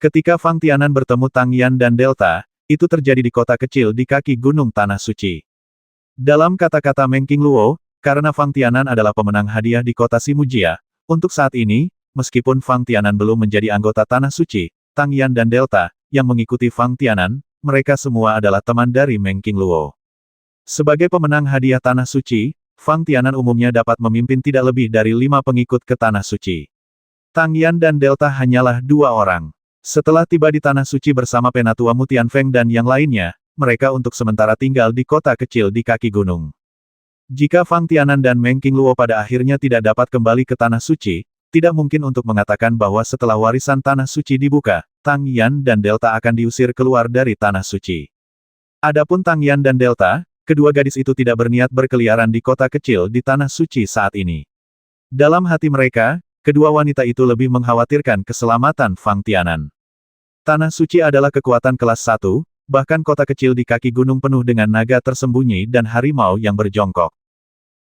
Ketika Fang Tianan bertemu Tang Yan dan Delta, itu terjadi di kota kecil di kaki Gunung Tanah Suci. Dalam kata-kata Meng Qingluo, karena Fang Tianan adalah pemenang hadiah di kota Simujia, untuk saat ini, meskipun Fang Tianan belum menjadi anggota Tanah Suci, Tang Yan dan Delta, yang mengikuti Fang Tianan, mereka semua adalah teman dari Meng Qingluo. Sebagai pemenang hadiah Tanah Suci, Fang Tianan umumnya dapat memimpin tidak lebih dari 5 pengikut ke Tanah Suci. Tang Yan dan Delta hanyalah 2 orang. Setelah tiba di Tanah Suci bersama Penatua Mu Tianfeng dan yang lainnya, mereka untuk sementara tinggal di kota kecil di kaki gunung. Jika Fang Tianan dan Meng Qingluo pada akhirnya tidak dapat kembali ke Tanah Suci, tidak mungkin untuk mengatakan bahwa setelah warisan Tanah Suci dibuka, Tang Yan dan Delta akan diusir keluar dari Tanah Suci. Adapun Tang Yan dan Delta, kedua gadis itu tidak berniat berkeliaran di kota kecil di Tanah Suci saat ini. Dalam hati mereka, kedua wanita itu lebih mengkhawatirkan keselamatan Fang Tianan. Tanah Suci adalah kekuatan kelas 1, bahkan kota kecil di kaki gunung penuh dengan naga tersembunyi dan harimau yang berjongkok.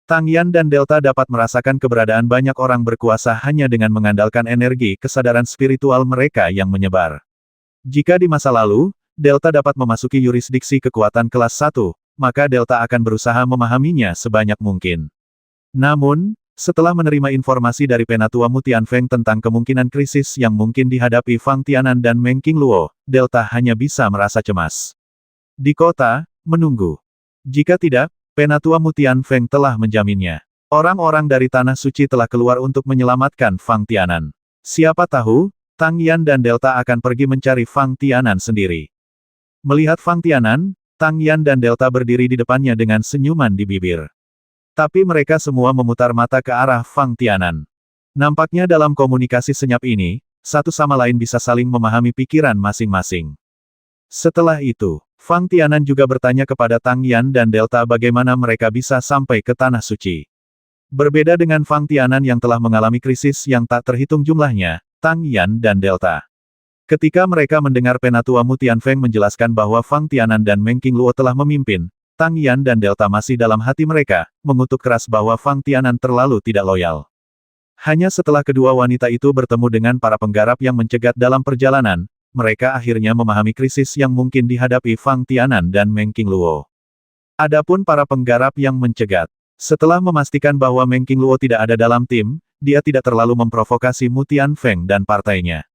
Tang Yan dan Delta dapat merasakan keberadaan banyak orang berkuasa hanya dengan mengandalkan energi kesadaran spiritual mereka yang menyebar. Jika di masa lalu, Delta dapat memasuki yurisdiksi kekuatan kelas 1, maka Delta akan berusaha memahaminya sebanyak mungkin. Namun, setelah menerima informasi dari Penatua Mu Tianfeng tentang kemungkinan krisis yang mungkin dihadapi Fang Tianan dan Meng Qingluo, Delta hanya bisa merasa cemas. Di kota, menunggu. Jika tidak, Penatua Mu Tianfeng telah menjaminnya. Orang-orang dari Tanah Suci telah keluar untuk menyelamatkan Fang Tianan. Siapa tahu, Tang Yan dan Delta akan pergi mencari Fang Tianan sendiri. Melihat Fang Tianan, Tang Yan dan Delta berdiri di depannya dengan senyuman di bibir. Tapi mereka semua memutar mata ke arah Fang Tianan. Nampaknya dalam komunikasi senyap ini, satu sama lain bisa saling memahami pikiran masing-masing. Setelah itu, Fang Tianan juga bertanya kepada Tang Yan dan Delta bagaimana mereka bisa sampai ke Tanah Suci. Berbeda dengan Fang Tianan yang telah mengalami krisis yang tak terhitung jumlahnya, Tang Yan dan Delta. Ketika mereka mendengar Penatua Mu Tianfeng menjelaskan bahwa Fang Tianan dan Meng Qingluo telah memimpin, Tang Yan dan Delta masih dalam hati mereka, mengutuk keras bahwa Fang Tianan terlalu tidak loyal. Hanya setelah kedua wanita itu bertemu dengan para penggarap yang mencegat dalam perjalanan, mereka akhirnya memahami krisis yang mungkin dihadapi Fang Tianan dan Meng Qingluo. Adapun para penggarap yang mencegat, setelah memastikan bahwa Meng Qingluo tidak ada dalam tim, dia tidak terlalu memprovokasi Mu Tianfeng dan partainya.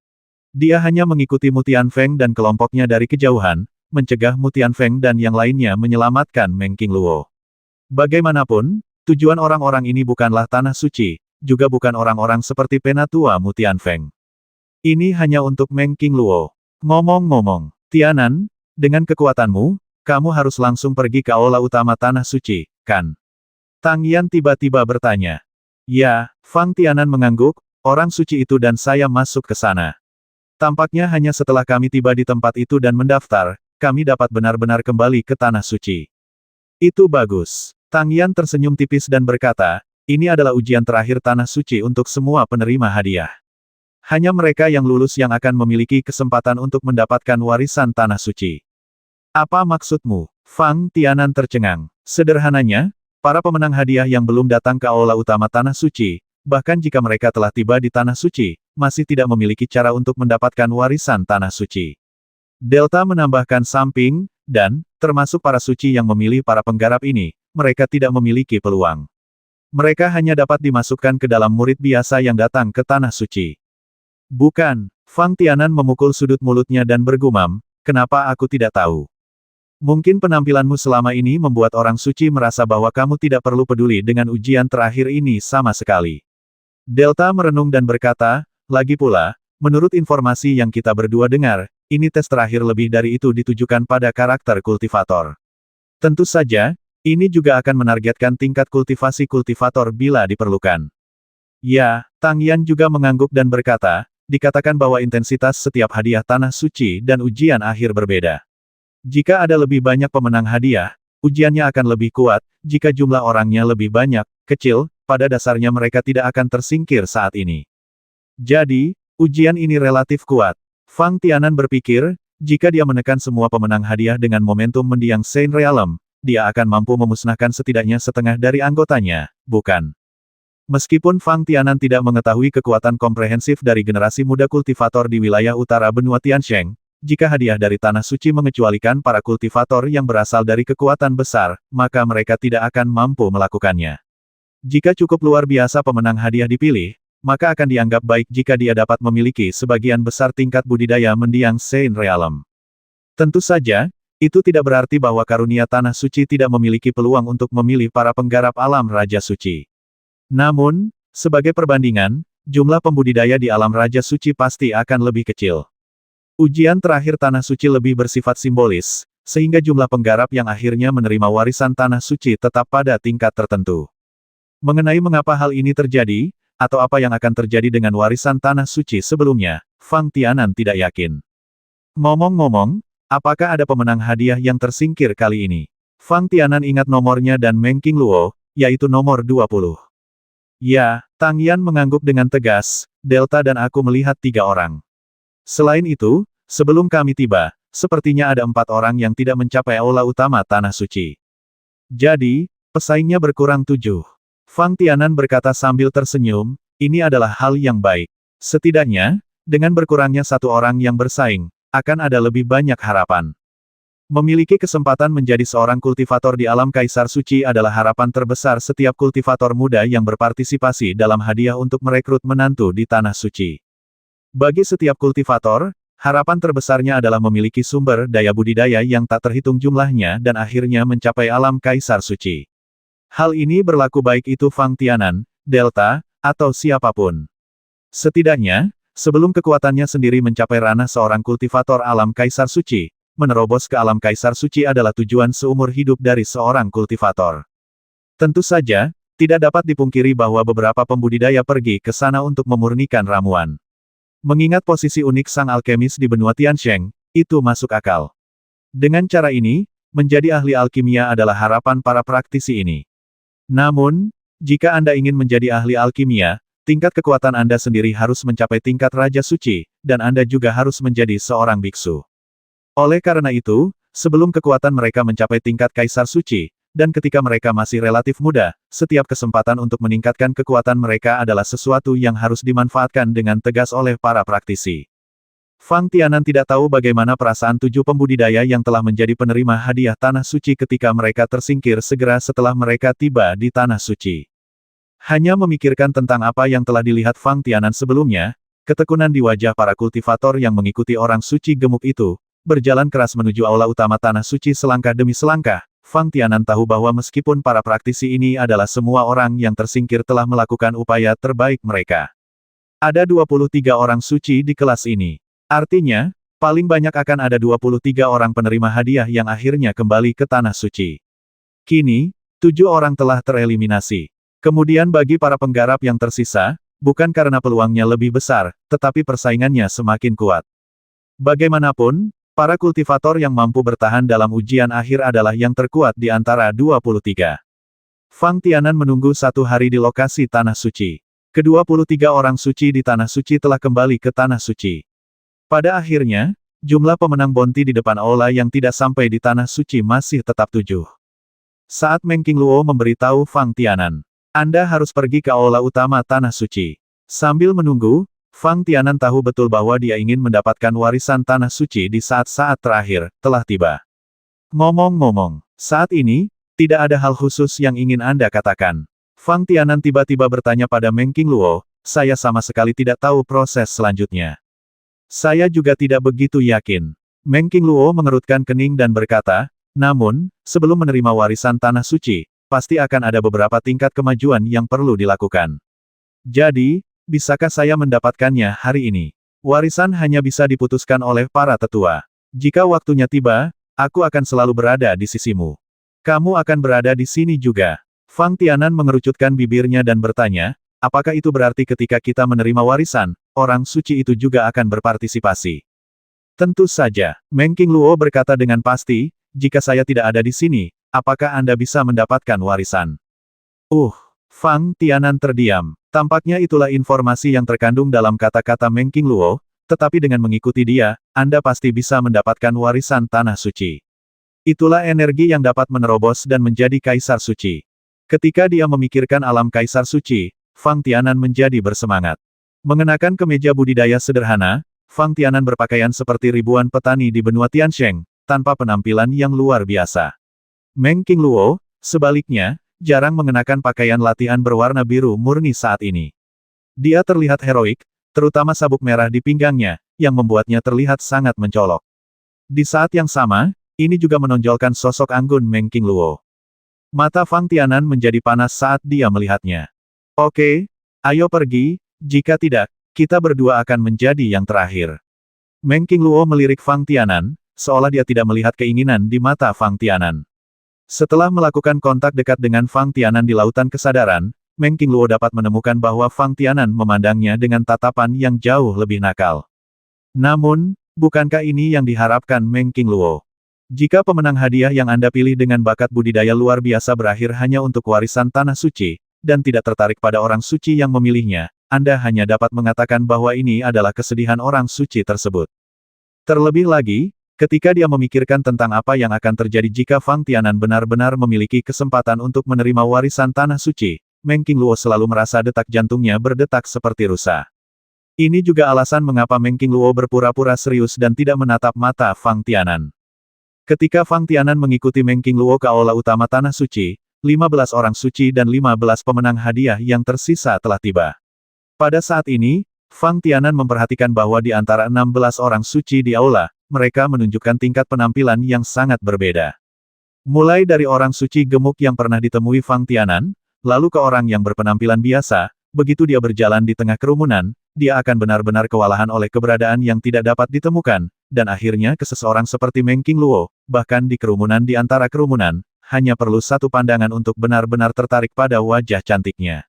Dia hanya mengikuti Mu Tianfeng dan kelompoknya dari kejauhan, mencegah Mu Tianfeng dan yang lainnya menyelamatkan Meng Qingluo. Bagaimanapun, tujuan orang-orang ini bukanlah Tanah Suci, juga bukan orang-orang seperti Penatua Mu Tianfeng. Ini hanya untuk Meng Qingluo. Ngomong-ngomong, Tianan, dengan kekuatanmu, kamu harus langsung pergi ke aula utama Tanah Suci, kan? Tang Yan tiba-tiba bertanya. Ya, Fang Tianan mengangguk, orang suci itu dan saya masuk ke sana. Tampaknya hanya setelah kami tiba di tempat itu dan mendaftar, kami dapat benar-benar kembali ke Tanah Suci. Itu bagus. Tang Yan tersenyum tipis dan berkata, ini adalah ujian terakhir Tanah Suci untuk semua penerima hadiah. Hanya mereka yang lulus yang akan memiliki kesempatan untuk mendapatkan warisan Tanah Suci. Apa maksudmu? Fang Tianan tercengang. Sederhananya, para pemenang hadiah yang belum datang ke aula utama Tanah Suci, bahkan jika mereka telah tiba di Tanah Suci, masih tidak memiliki cara untuk mendapatkan warisan Tanah Suci. Delta menambahkan samping, dan, termasuk para suci yang memilih para penggarap ini, mereka tidak memiliki peluang. Mereka hanya dapat dimasukkan ke dalam murid biasa yang datang ke Tanah Suci. Bukan, Fang Tianan memukul sudut mulutnya dan bergumam, kenapa aku tidak tahu? Mungkin penampilanmu selama ini membuat orang suci merasa bahwa kamu tidak perlu peduli dengan ujian terakhir ini sama sekali. Delta merenung dan berkata, lagi pula, menurut informasi yang kita berdua dengar, ini tes terakhir lebih dari itu ditujukan pada karakter kultivator. Tentu saja, ini juga akan menargetkan tingkat kultivasi kultivator bila diperlukan. Ya, Tang Yan juga mengangguk dan berkata, dikatakan bahwa intensitas setiap hadiah Tanah Suci dan ujian akhir berbeda. Jika ada lebih banyak pemenang hadiah, ujiannya akan lebih kuat, jika jumlah orangnya lebih banyak, kecil, pada dasarnya mereka tidak akan tersingkir saat ini. Jadi, ujian ini relatif kuat. Fang Tianan berpikir, jika dia menekan semua pemenang hadiah dengan momentum mendiang Saint Realm, dia akan mampu memusnahkan setidaknya setengah dari anggotanya, bukan? Meskipun Fang Tianan tidak mengetahui kekuatan komprehensif dari generasi muda kultivator di wilayah utara benua Tiansheng, jika hadiah dari Tanah Suci mengecualikan para kultivator yang berasal dari kekuatan besar, maka mereka tidak akan mampu melakukannya. Jika cukup luar biasa pemenang hadiah dipilih, maka akan dianggap baik jika dia dapat memiliki sebagian besar tingkat budidaya mendiang Saint Realm. Tentu saja, itu tidak berarti bahwa karunia Tanah Suci tidak memiliki peluang untuk memilih para penggarap alam Raja Suci. Namun, sebagai perbandingan, jumlah pembudidaya di alam Raja Suci pasti akan lebih kecil. Ujian terakhir Tanah Suci lebih bersifat simbolis, sehingga jumlah penggarap yang akhirnya menerima warisan Tanah Suci tetap pada tingkat tertentu. Mengenai mengapa hal ini terjadi, atau apa yang akan terjadi dengan warisan Tanah Suci sebelumnya, Fang Tianan tidak yakin. Ngomong-ngomong, apakah ada pemenang hadiah yang tersingkir kali ini? Fang Tianan ingat nomornya dan Meng Qingluo, yaitu nomor 20. Ya, Tang Yan mengangguk dengan tegas, Delta dan aku melihat 3 orang. Selain itu, sebelum kami tiba, sepertinya ada 4 orang yang tidak mencapai aula utama Tanah Suci. Jadi, pesaingnya berkurang 7. Fang Tianan berkata sambil tersenyum, ini adalah hal yang baik. Setidaknya, dengan berkurangnya 1 orang yang bersaing, akan ada lebih banyak harapan. Memiliki kesempatan menjadi seorang kultivator di alam Kaisar Suci adalah harapan terbesar setiap kultivator muda yang berpartisipasi dalam hadiah untuk merekrut menantu di Tanah Suci. Bagi setiap kultivator, harapan terbesarnya adalah memiliki sumber daya budidaya yang tak terhitung jumlahnya dan akhirnya mencapai alam Kaisar Suci. Hal ini berlaku baik itu Fang Tianan, Delta, atau siapapun. Setidaknya, sebelum kekuatannya sendiri mencapai ranah seorang kultivator alam Kaisar Suci, menerobos ke alam Kaisar Suci adalah tujuan seumur hidup dari seorang kultivator. Tentu saja, tidak dapat dipungkiri bahwa beberapa pembudidaya pergi ke sana untuk memurnikan ramuan. Mengingat posisi unik sang alkemis di benua Tiansheng, itu masuk akal. Dengan cara ini, menjadi ahli alkimia adalah harapan para praktisi ini. Namun, jika Anda ingin menjadi ahli alkimia, tingkat kekuatan Anda sendiri harus mencapai tingkat Raja Suci, dan Anda juga harus menjadi seorang biksu. Oleh karena itu, sebelum kekuatan mereka mencapai tingkat Kaisar Suci, dan ketika mereka masih relatif muda, setiap kesempatan untuk meningkatkan kekuatan mereka adalah sesuatu yang harus dimanfaatkan dengan tegas oleh para praktisi. Fang Tianan tidak tahu bagaimana perasaan 7 pembudidaya yang telah menjadi penerima hadiah Tanah Suci ketika mereka tersingkir segera setelah mereka tiba di Tanah Suci. Hanya memikirkan tentang apa yang telah dilihat Fang Tianan sebelumnya, ketekunan di wajah para kultivator yang mengikuti orang suci gemuk itu, berjalan keras menuju aula utama Tanah Suci selangkah demi selangkah, Fang Tianan tahu bahwa meskipun para praktisi ini adalah semua orang yang tersingkir telah melakukan upaya terbaik mereka. Ada 23 orang suci di kelas ini. Artinya, paling banyak akan ada 23 orang penerima hadiah yang akhirnya kembali ke Tanah Suci. Kini, 7 orang telah tereliminasi. Kemudian bagi para penggarap yang tersisa, bukan karena peluangnya lebih besar, tetapi persaingannya semakin kuat. Bagaimanapun, para kultivator yang mampu bertahan dalam ujian akhir adalah yang terkuat di antara 23. Fang Tianan menunggu 1 hari di lokasi Tanah Suci. Ke-23 orang suci di Tanah Suci telah kembali ke Tanah Suci. Pada akhirnya, jumlah pemenang bounty di depan aula yang tidak sampai di Tanah Suci masih tetap 7. Saat Meng Qingluo memberitahu Fang Tianan, Anda harus pergi ke aula utama Tanah Suci. Sambil menunggu, Fang Tianan tahu betul bahwa dia ingin mendapatkan warisan Tanah Suci di saat-saat terakhir, telah tiba. Ngomong-ngomong, saat ini, tidak ada hal khusus yang ingin Anda katakan. Fang Tianan tiba-tiba bertanya pada Meng Qingluo, saya sama sekali tidak tahu proses selanjutnya. Saya juga tidak begitu yakin. Meng Qingluo mengerutkan kening dan berkata, namun, sebelum menerima warisan Tanah Suci, pasti akan ada beberapa tingkat kemajuan yang perlu dilakukan. Jadi, bisakah saya mendapatkannya hari ini? Warisan hanya bisa diputuskan oleh para tetua. Jika waktunya tiba, aku akan selalu berada di sisimu. Kamu akan berada di sini juga. Fang Tianan mengerucutkan bibirnya dan bertanya, apakah itu berarti ketika kita menerima warisan, orang suci itu juga akan berpartisipasi? Tentu saja, Meng Qingluo berkata dengan pasti, jika saya tidak ada di sini, apakah Anda bisa mendapatkan warisan? Fang Tianan terdiam. Tampaknya itulah informasi yang terkandung dalam kata-kata Meng Qingluo, tetapi dengan mengikuti dia, Anda pasti bisa mendapatkan warisan Tanah Suci. Itulah energi yang dapat menerobos dan menjadi Kaisar Suci. Ketika dia memikirkan alam Kaisar Suci, Fang Tianan menjadi bersemangat. Mengenakan kemeja budidaya sederhana, Fang Tianan berpakaian seperti ribuan petani di benua Tiansheng, tanpa penampilan yang luar biasa. Meng Qingluo, sebaliknya, jarang mengenakan pakaian latihan berwarna biru murni saat ini. Dia terlihat heroik, terutama sabuk merah di pinggangnya, yang membuatnya terlihat sangat mencolok. Di saat yang sama, ini juga menonjolkan sosok anggun Meng Qingluo. Mata Fang Tianan menjadi panas saat dia melihatnya. Oke, ayo pergi, jika tidak, kita berdua akan menjadi yang terakhir. Meng Qingluo melirik Fang Tianan, seolah dia tidak melihat keinginan di mata Fang Tianan. Setelah melakukan kontak dekat dengan Fang Tianan di lautan kesadaran, Meng Qingluo dapat menemukan bahwa Fang Tianan memandangnya dengan tatapan yang jauh lebih nakal. Namun, bukankah ini yang diharapkan Meng Qingluo? Jika pemenang hadiah yang Anda pilih dengan bakat budidaya luar biasa berakhir hanya untuk warisan tanah suci, dan tidak tertarik pada orang suci yang memilihnya, Anda hanya dapat mengatakan bahwa ini adalah kesedihan orang suci tersebut. Terlebih lagi, ketika dia memikirkan tentang apa yang akan terjadi jika Fang Tianan benar-benar memiliki kesempatan untuk menerima warisan tanah suci, Meng Qingluo selalu merasa detak jantungnya berdetak seperti rusa. Ini juga alasan mengapa Meng Qingluo berpura-pura serius dan tidak menatap mata Fang Tianan. Ketika Fang Tianan mengikuti Meng Qingluo ke aula utama tanah suci, 15 orang suci dan 15 pemenang hadiah yang tersisa telah tiba. Pada saat ini, Fang Tianan memperhatikan bahwa di antara 16 orang suci di aula, mereka menunjukkan tingkat penampilan yang sangat berbeda. Mulai dari orang suci gemuk yang pernah ditemui Fang Tianan, lalu ke orang yang berpenampilan biasa, begitu dia berjalan di tengah kerumunan, dia akan benar-benar kewalahan oleh keberadaan yang tidak dapat ditemukan, dan akhirnya ke seseorang seperti Meng Qingluo, bahkan di kerumunan di antara kerumunan, hanya perlu satu pandangan untuk benar-benar tertarik pada wajah cantiknya.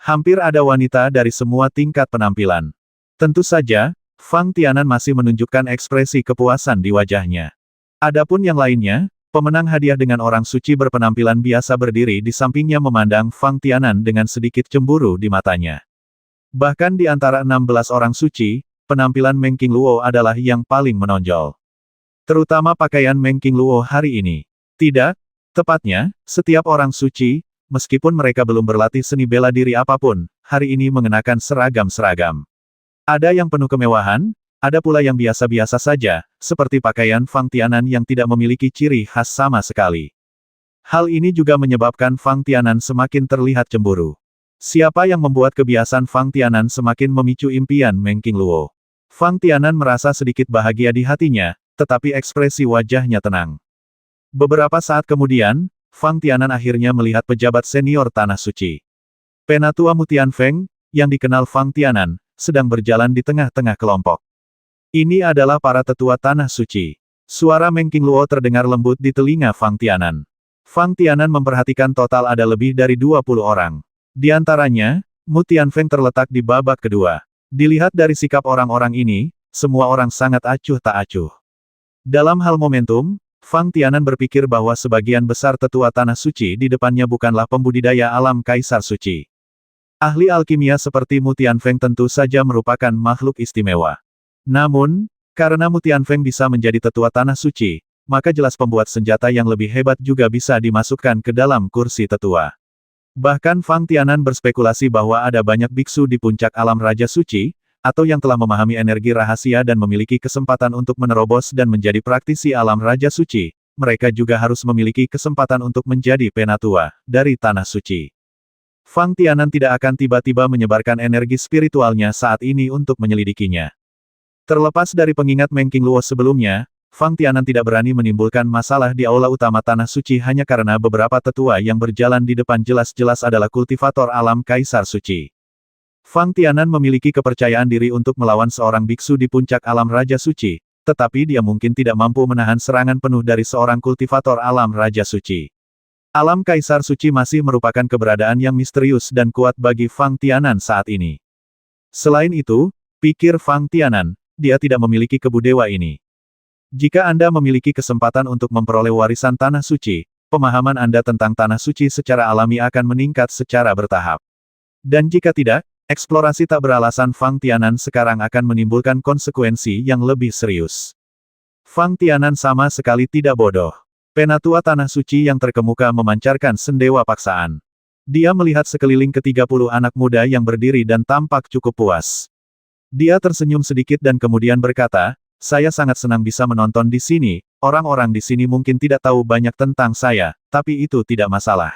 Hampir ada wanita dari semua tingkat penampilan. Tentu saja, Fang Tianan masih menunjukkan ekspresi kepuasan di wajahnya. Adapun yang lainnya, pemenang hadiah dengan orang suci berpenampilan biasa berdiri di sampingnya memandang Fang Tianan dengan sedikit cemburu di matanya. Bahkan di antara 16 orang suci, penampilan Meng Qingluo adalah yang paling menonjol. Terutama pakaian Meng Qingluo hari ini. Tidak, tepatnya, setiap orang suci, meskipun mereka belum berlatih seni bela diri apapun, hari ini mengenakan seragam-seragam. Ada yang penuh kemewahan, ada pula yang biasa-biasa saja, seperti pakaian Fang Tianan yang tidak memiliki ciri khas sama sekali. Hal ini juga menyebabkan Fang Tianan semakin terlihat cemburu. Siapa yang membuat kebiasaan Fang Tianan semakin memicu impian Meng Qingluo? Fang Tianan merasa sedikit bahagia di hatinya, tetapi ekspresi wajahnya tenang. Beberapa saat kemudian, Fang Tianan akhirnya melihat pejabat senior Tanah Suci. Penatua Mu Tianfeng, yang dikenal Fang Tianan, sedang berjalan di tengah-tengah kelompok. Ini adalah para tetua Tanah Suci. Suara Meng Qingluo terdengar lembut di telinga Fang Tianan. Fang Tianan memperhatikan total ada lebih dari 20 orang. Di antaranya, Mu Tianfeng terletak di babak kedua. Dilihat dari sikap orang-orang ini, semua orang sangat acuh tak acuh. Dalam hal momentum, Fang Tianan berpikir bahwa sebagian besar tetua Tanah Suci di depannya bukanlah pembudidaya alam Kaisar Suci. Ahli alkimia seperti Mu Tianfeng tentu saja merupakan makhluk istimewa. Namun, karena Mu Tianfeng bisa menjadi tetua Tanah Suci, maka jelas pembuat senjata yang lebih hebat juga bisa dimasukkan ke dalam kursi tetua. Bahkan Fang Tianan berspekulasi bahwa ada banyak biksu di puncak alam Raja Suci, atau yang telah memahami energi rahasia dan memiliki kesempatan untuk menerobos dan menjadi praktisi alam Raja Suci, mereka juga harus memiliki kesempatan untuk menjadi penatua dari Tanah Suci. Fang Tianan tidak akan tiba-tiba menyebarkan energi spiritualnya saat ini untuk menyelidikinya. Terlepas dari pengingat Meng Qingluo sebelumnya, Fang Tianan tidak berani menimbulkan masalah di aula utama Tanah Suci hanya karena beberapa tetua yang berjalan di depan jelas-jelas adalah kultivator alam Kaisar Suci. Fang Tianan memiliki kepercayaan diri untuk melawan seorang biksu di puncak alam Raja Suci, tetapi dia mungkin tidak mampu menahan serangan penuh dari seorang kultivator alam Raja Suci. Alam Kaisar Suci masih merupakan keberadaan yang misterius dan kuat bagi Fang Tianan saat ini. Selain itu, pikir Fang Tianan, dia tidak memiliki kebu dewa ini. Jika Anda memiliki kesempatan untuk memperoleh warisan Tanah Suci, pemahaman Anda tentang Tanah Suci secara alami akan meningkat secara bertahap. Dan jika tidak, eksplorasi tak beralasan Fang Tianan sekarang akan menimbulkan konsekuensi yang lebih serius. Fang Tianan sama sekali tidak bodoh. Penatua Tanah Suci yang terkemuka memancarkan sendewa paksaan. Dia melihat sekeliling ke-30 anak muda yang berdiri dan tampak cukup puas. Dia tersenyum sedikit dan kemudian berkata, saya sangat senang bisa menonton di sini, orang-orang di sini mungkin tidak tahu banyak tentang saya, tapi itu tidak masalah.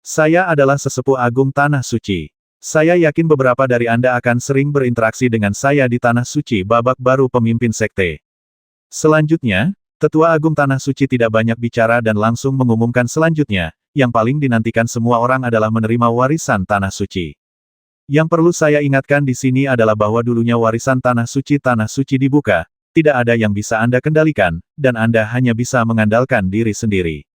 Saya adalah sesepuh agung Tanah Suci. Saya yakin beberapa dari Anda akan sering berinteraksi dengan saya di Tanah Suci babak baru pemimpin sekte. Selanjutnya, Tetua Agung Tanah Suci tidak banyak bicara dan langsung mengumumkan selanjutnya, yang paling dinantikan semua orang adalah menerima warisan Tanah Suci. Yang perlu saya ingatkan di sini adalah bahwa dulunya warisan Tanah Suci dibuka, tidak ada yang bisa Anda kendalikan, dan Anda hanya bisa mengandalkan diri sendiri.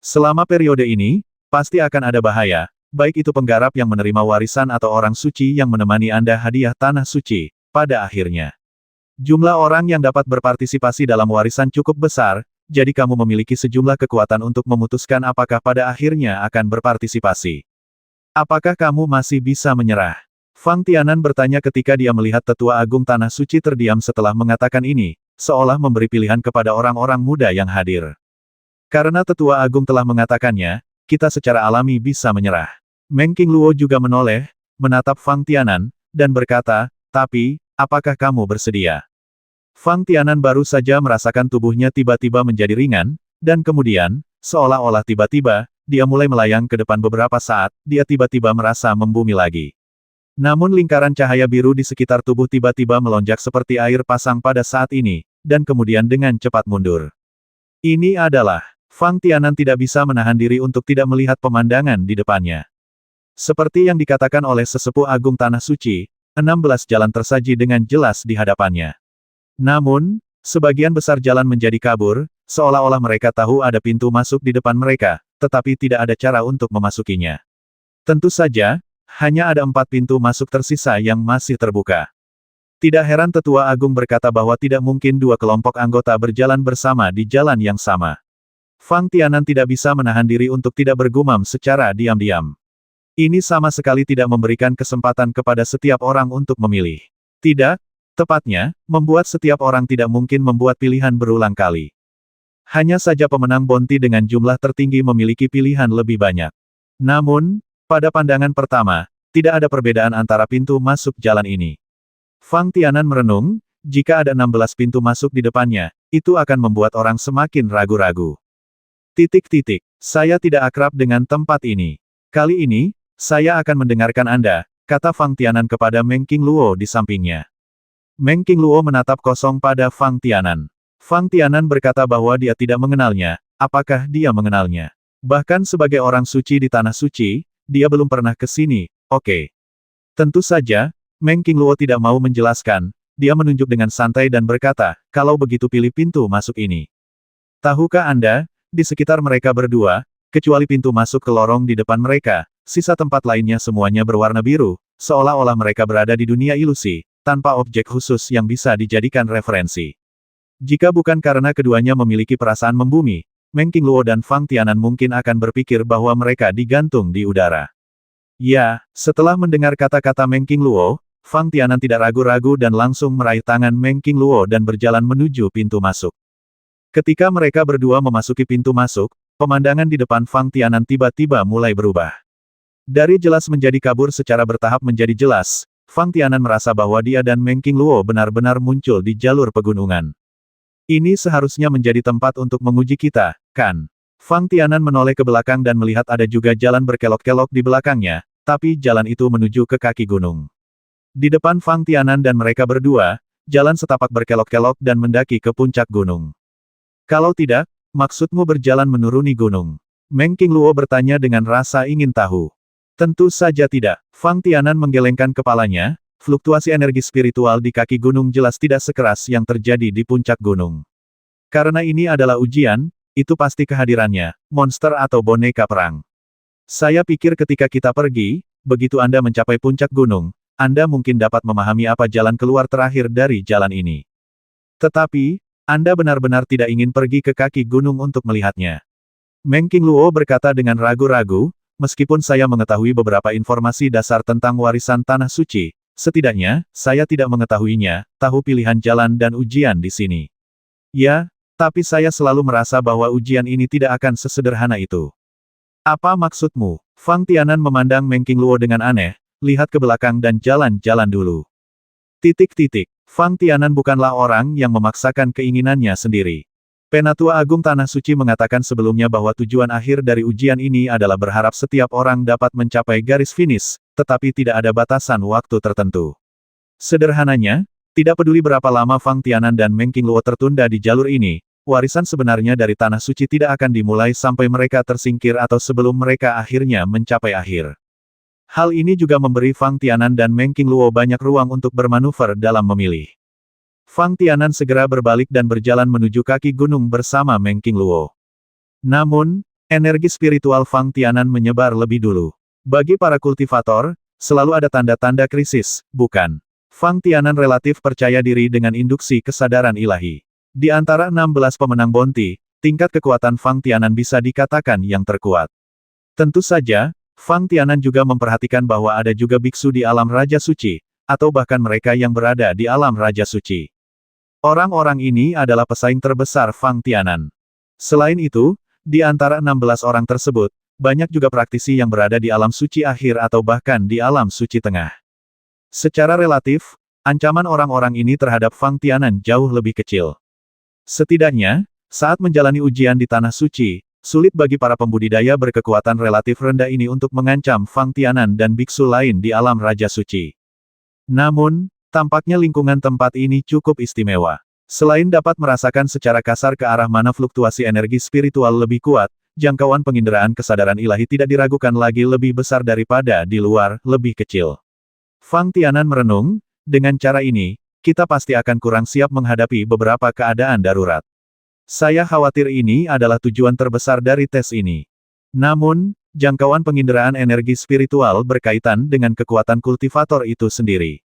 Selama periode ini, pasti akan ada bahaya, baik itu penggarap yang menerima warisan atau orang suci yang menemani Anda hadiah Tanah Suci, pada akhirnya. Jumlah orang yang dapat berpartisipasi dalam warisan cukup besar, jadi kamu memiliki sejumlah kekuatan untuk memutuskan apakah pada akhirnya akan berpartisipasi. Apakah kamu masih bisa menyerah? Fang Tianan bertanya ketika dia melihat Tetua Agung Tanah Suci terdiam setelah mengatakan ini, seolah memberi pilihan kepada orang-orang muda yang hadir. Karena Tetua Agung telah mengatakannya, kita secara alami bisa menyerah. Meng Qingluo juga menoleh, menatap Fang Tianan, dan berkata, tapi, apakah kamu bersedia? Fang Tianan baru saja merasakan tubuhnya tiba-tiba menjadi ringan, dan kemudian, seolah-olah tiba-tiba, dia mulai melayang ke depan beberapa saat, dia tiba-tiba merasa membumi lagi. Namun lingkaran cahaya biru di sekitar tubuh tiba-tiba melonjak seperti air pasang pada saat ini, dan kemudian dengan cepat mundur. Ini adalah, Fang Tianan tidak bisa menahan diri untuk tidak melihat pemandangan di depannya. Seperti yang dikatakan oleh sesepuh agung Tanah Suci, 16 jalan tersaji dengan jelas di hadapannya. Namun, sebagian besar jalan menjadi kabur, seolah-olah mereka tahu ada pintu masuk di depan mereka, tetapi tidak ada cara untuk memasukinya. Tentu saja, hanya ada 4 pintu masuk tersisa yang masih terbuka. Tidak heran Tetua Agung berkata bahwa tidak mungkin 2 kelompok anggota berjalan bersama di jalan yang sama. Fang Tianan tidak bisa menahan diri untuk tidak bergumam secara diam-diam. Ini sama sekali tidak memberikan kesempatan kepada setiap orang untuk memilih. Tidak, tepatnya, membuat setiap orang tidak mungkin membuat pilihan berulang kali. Hanya saja pemenang bounty dengan jumlah tertinggi memiliki pilihan lebih banyak. Namun, pada pandangan pertama, tidak ada perbedaan antara pintu masuk jalan ini. Fang Tianan merenung, jika ada 16 pintu masuk di depannya, itu akan membuat orang semakin ragu-ragu. Saya tidak akrab dengan tempat ini. Kali ini, saya akan mendengarkan Anda, kata Fang Tianan kepada Meng Qingluo di sampingnya. Meng Qingluo menatap kosong pada Fang Tianan. Fang Tianan berkata bahwa dia tidak mengenalnya, apakah dia mengenalnya? Bahkan sebagai orang suci di Tanah Suci, dia belum pernah ke sini, oke. Tentu saja, Meng Qingluo tidak mau menjelaskan, dia menunjuk dengan santai dan berkata, kalau begitu pilih pintu masuk ini. Tahukah Anda, di sekitar mereka berdua, kecuali pintu masuk ke lorong di depan mereka, sisa tempat lainnya semuanya berwarna biru, seolah-olah mereka berada di dunia ilusi, tanpa objek khusus yang bisa dijadikan referensi. Jika bukan karena keduanya memiliki perasaan membumi, Meng Qingluo dan Fang Tianan mungkin akan berpikir bahwa mereka digantung di udara. Ya, setelah mendengar kata-kata Meng Qingluo, Fang Tianan tidak ragu-ragu dan langsung meraih tangan Meng Qingluo dan berjalan menuju pintu masuk. Ketika mereka berdua memasuki pintu masuk, pemandangan di depan Fang Tianan tiba-tiba mulai berubah. Dari jelas menjadi kabur secara bertahap menjadi jelas, Fang Tianan merasa bahwa dia dan Meng Qingluo benar-benar muncul di jalur pegunungan. Ini seharusnya menjadi tempat untuk menguji kita, kan? Fang Tianan menoleh ke belakang dan melihat ada juga jalan berkelok-kelok di belakangnya, tapi jalan itu menuju ke kaki gunung. Di depan Fang Tianan dan mereka berdua, jalan setapak berkelok-kelok dan mendaki ke puncak gunung. Kalau tidak, maksudmu berjalan menuruni gunung? Meng Qingluo bertanya dengan rasa ingin tahu. Tentu saja tidak. Fang Tianan menggelengkan kepalanya. Fluktuasi energi spiritual di kaki gunung jelas tidak sekeras yang terjadi di puncak gunung. Karena ini adalah ujian, itu pasti kehadirannya, monster atau boneka perang. Saya pikir ketika kita pergi, begitu Anda mencapai puncak gunung, Anda mungkin dapat memahami apa jalan keluar terakhir dari jalan ini. Tetapi, Anda benar-benar tidak ingin pergi ke kaki gunung untuk melihatnya. Meng Qingluo berkata dengan ragu-ragu, meskipun saya mengetahui beberapa informasi dasar tentang warisan Tanah Suci, setidaknya, saya tidak mengetahuinya, tahu pilihan jalan dan ujian di sini. Ya, tapi saya selalu merasa bahwa ujian ini tidak akan sesederhana itu. Apa maksudmu? Fang Tianan memandang Meng Qingluo dengan aneh, lihat ke belakang dan jalan-jalan dulu. Fang Tianan bukanlah orang yang memaksakan keinginannya sendiri. Penatua Agung Tanah Suci mengatakan sebelumnya bahwa tujuan akhir dari ujian ini adalah berharap setiap orang dapat mencapai garis finish, tetapi tidak ada batasan waktu tertentu. Sederhananya, tidak peduli berapa lama Fang Tianan dan Meng Qingluo tertunda di jalur ini, warisan sebenarnya dari Tanah Suci tidak akan dimulai sampai mereka tersingkir atau sebelum mereka akhirnya mencapai akhir. Hal ini juga memberi Fang Tianan dan Meng Qingluo banyak ruang untuk bermanuver dalam memilih. Fang Tianan segera berbalik dan berjalan menuju kaki gunung bersama Meng Qingluo. Namun, energi spiritual Fang Tianan menyebar lebih dulu. Bagi para kultivator, selalu ada tanda-tanda krisis, bukan? Fang Tianan relatif percaya diri dengan induksi kesadaran ilahi. Di antara 16 pemenang bounty, tingkat kekuatan Fang Tianan bisa dikatakan yang terkuat. Tentu saja, Fang Tianan juga memperhatikan bahwa ada juga biksu di alam Raja Suci, atau bahkan mereka yang berada di alam Raja Suci. Orang-orang ini adalah pesaing terbesar Fang Tianan. Selain itu, di antara 16 orang tersebut, banyak juga praktisi yang berada di alam suci akhir atau bahkan di alam suci tengah. Secara relatif, ancaman orang-orang ini terhadap Fang Tianan jauh lebih kecil. Setidaknya, saat menjalani ujian di Tanah Suci, sulit bagi para pembudidaya berkekuatan relatif rendah ini untuk mengancam Fang Tianan dan biksu lain di alam Raja Suci. Namun, tampaknya lingkungan tempat ini cukup istimewa. Selain dapat merasakan secara kasar ke arah mana fluktuasi energi spiritual lebih kuat, jangkauan penginderaan kesadaran ilahi tidak diragukan lagi lebih besar daripada di luar, lebih kecil. Fang Tianan merenung, dengan cara ini, kita pasti akan kurang siap menghadapi beberapa keadaan darurat. Saya khawatir ini adalah tujuan terbesar dari tes ini. Namun, jangkauan penginderaan energi spiritual berkaitan dengan kekuatan kultivator itu sendiri.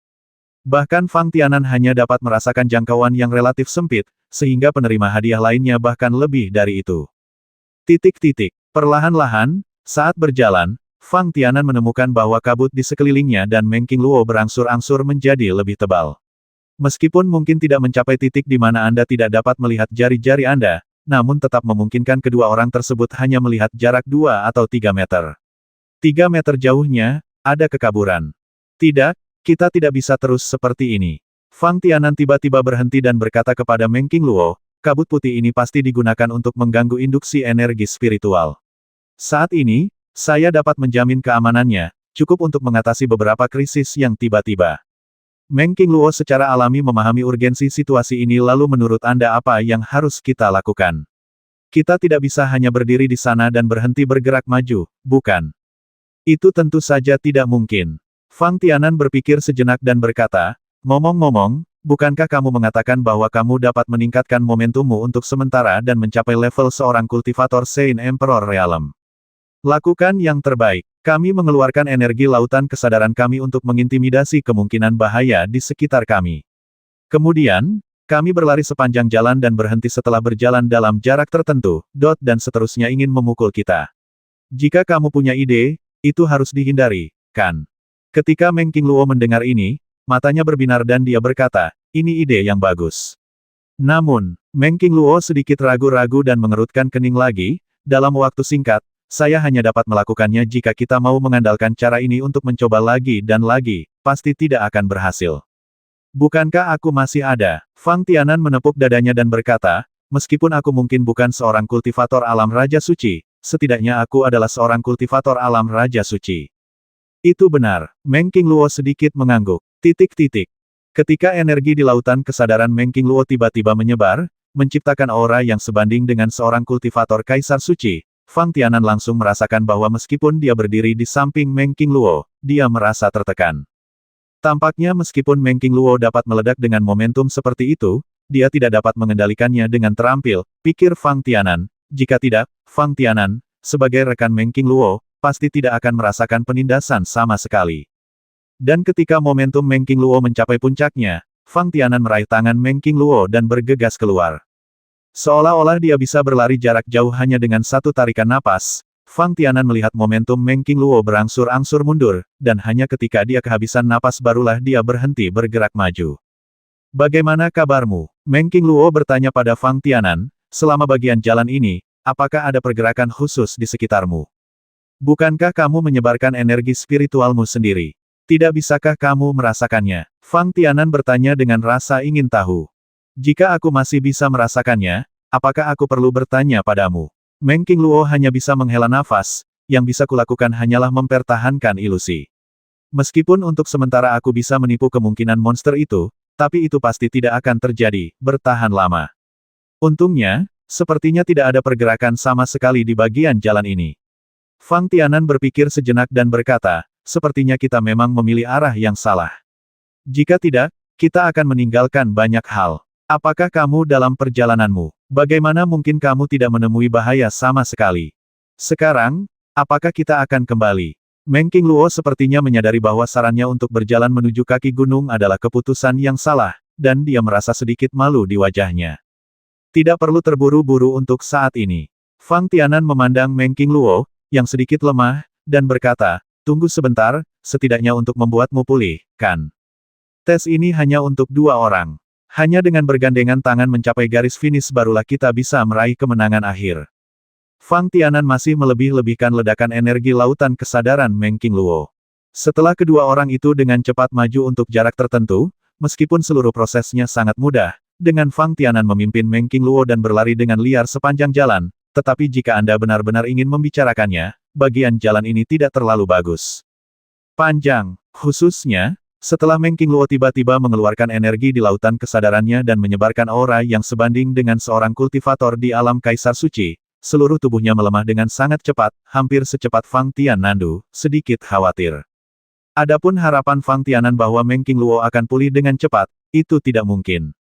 Bahkan Fang Tianan hanya dapat merasakan jangkauan yang relatif sempit, sehingga penerima hadiah lainnya bahkan lebih dari itu. Perlahan-lahan, saat berjalan, Fang Tianan menemukan bahwa kabut di sekelilingnya dan Meng Qingluo berangsur-angsur menjadi lebih tebal. Meskipun mungkin tidak mencapai titik di mana Anda tidak dapat melihat jari-jari Anda, namun tetap memungkinkan kedua orang tersebut hanya melihat jarak 2 atau 3 meter. 3 meter jauhnya, ada kekaburan. Tidak, kita tidak bisa terus seperti ini. Fang Tianan tiba-tiba berhenti dan berkata kepada Meng Qingluo, kabut putih ini pasti digunakan untuk mengganggu induksi energi spiritual. Saat ini, saya dapat menjamin keamanannya, cukup untuk mengatasi beberapa krisis yang tiba-tiba. Meng Qingluo secara alami memahami urgensi situasi ini lalu menurut Anda apa yang harus kita lakukan? Kita tidak bisa hanya berdiri di sana dan berhenti bergerak maju, bukan? Itu tentu saja tidak mungkin. Fang Tianan berpikir sejenak dan berkata, ngomong-ngomong, bukankah kamu mengatakan bahwa kamu dapat meningkatkan momentummu untuk sementara dan mencapai level seorang kultivator Saint Emperor Realm? Lakukan yang terbaik. Kami mengeluarkan energi lautan kesadaran kami untuk mengintimidasi kemungkinan bahaya di sekitar kami. Kemudian, kami berlari sepanjang jalan dan berhenti setelah berjalan dalam jarak tertentu, dan seterusnya ingin memukul kita. Jika kamu punya ide, itu harus dihindari, kan? Ketika Meng Qingluo mendengar ini, matanya berbinar dan dia berkata, ini ide yang bagus. Namun, Meng Qingluo sedikit ragu-ragu dan mengerutkan kening lagi, dalam waktu singkat, saya hanya dapat melakukannya jika kita mau mengandalkan cara ini untuk mencoba lagi dan lagi, pasti tidak akan berhasil. Bukankah aku masih ada? Fang Tianan menepuk dadanya dan berkata, meskipun aku mungkin bukan seorang kultivator alam Raja Suci, setidaknya aku adalah seorang kultivator alam Raja Suci. Itu benar. Meng Qingluo sedikit mengangguk. Ketika energi di lautan kesadaran Meng Qingluo tiba-tiba menyebar, menciptakan aura yang sebanding dengan seorang kultivator Kaisar Suci, Fang Tianan langsung merasakan bahwa meskipun dia berdiri di samping Meng Qingluo, dia merasa tertekan. Tampaknya meskipun Meng Qingluo dapat meledak dengan momentum seperti itu, dia tidak dapat mengendalikannya dengan terampil, pikir Fang Tianan. Jika tidak, Fang Tianan, sebagai rekan Meng Qingluo, pasti tidak akan merasakan penindasan sama sekali. Dan ketika momentum Meng Qingluo mencapai puncaknya, Fang Tianan meraih tangan Meng Qingluo dan bergegas keluar. Seolah-olah dia bisa berlari jarak jauh hanya dengan satu tarikan napas, Fang Tianan melihat momentum Meng Qingluo berangsur-angsur mundur, dan hanya ketika dia kehabisan napas barulah dia berhenti bergerak maju. Bagaimana kabarmu? Meng Qingluo bertanya pada Fang Tianan, selama bagian jalan ini, apakah ada pergerakan khusus di sekitarmu? Bukankah kamu menyebarkan energi spiritualmu sendiri? Tidak bisakah kamu merasakannya? Fang Tianan bertanya dengan rasa ingin tahu. Jika aku masih bisa merasakannya, apakah aku perlu bertanya padamu? Meng Qingluo hanya bisa menghela nafas, yang bisa kulakukan hanyalah mempertahankan ilusi. Meskipun untuk sementara aku bisa menipu kemungkinan monster itu, tapi itu pasti tidak akan terjadi, bertahan lama. Untungnya, sepertinya tidak ada pergerakan sama sekali di bagian jalan ini. Fang Tianan berpikir sejenak dan berkata, sepertinya kita memang memilih arah yang salah. Jika tidak, kita akan meninggalkan banyak hal. Apakah kamu dalam perjalananmu? Bagaimana mungkin kamu tidak menemui bahaya sama sekali? Sekarang, apakah kita akan kembali? Meng Qingluo sepertinya menyadari bahwa sarannya untuk berjalan menuju kaki gunung adalah keputusan yang salah, dan dia merasa sedikit malu di wajahnya. Tidak perlu terburu-buru untuk saat ini. Fang Tianan memandang Meng Qingluo, yang sedikit lemah, dan berkata, tunggu sebentar, setidaknya untuk membuatmu pulih, kan? Tes ini hanya untuk 2 orang. Hanya dengan bergandengan tangan mencapai garis finish barulah kita bisa meraih kemenangan akhir. Fang Tianan masih melebih-lebihkan ledakan energi lautan kesadaran Meng Qingluo. Setelah kedua orang itu dengan cepat maju untuk jarak tertentu, meskipun seluruh prosesnya sangat mudah, dengan Fang Tianan memimpin Meng Qingluo dan berlari dengan liar sepanjang jalan, tetapi jika Anda benar-benar ingin membicarakannya, bagian jalan ini tidak terlalu bagus. Panjang, khususnya, setelah Meng Qingluo tiba-tiba mengeluarkan energi di lautan kesadarannya dan menyebarkan aura yang sebanding dengan seorang kultivator di alam Kaisar Suci, seluruh tubuhnya melemah dengan sangat cepat, hampir secepat Fang Tianandu, sedikit khawatir. Adapun harapan Fang Tianan bahwa Meng Qingluo akan pulih dengan cepat, itu tidak mungkin.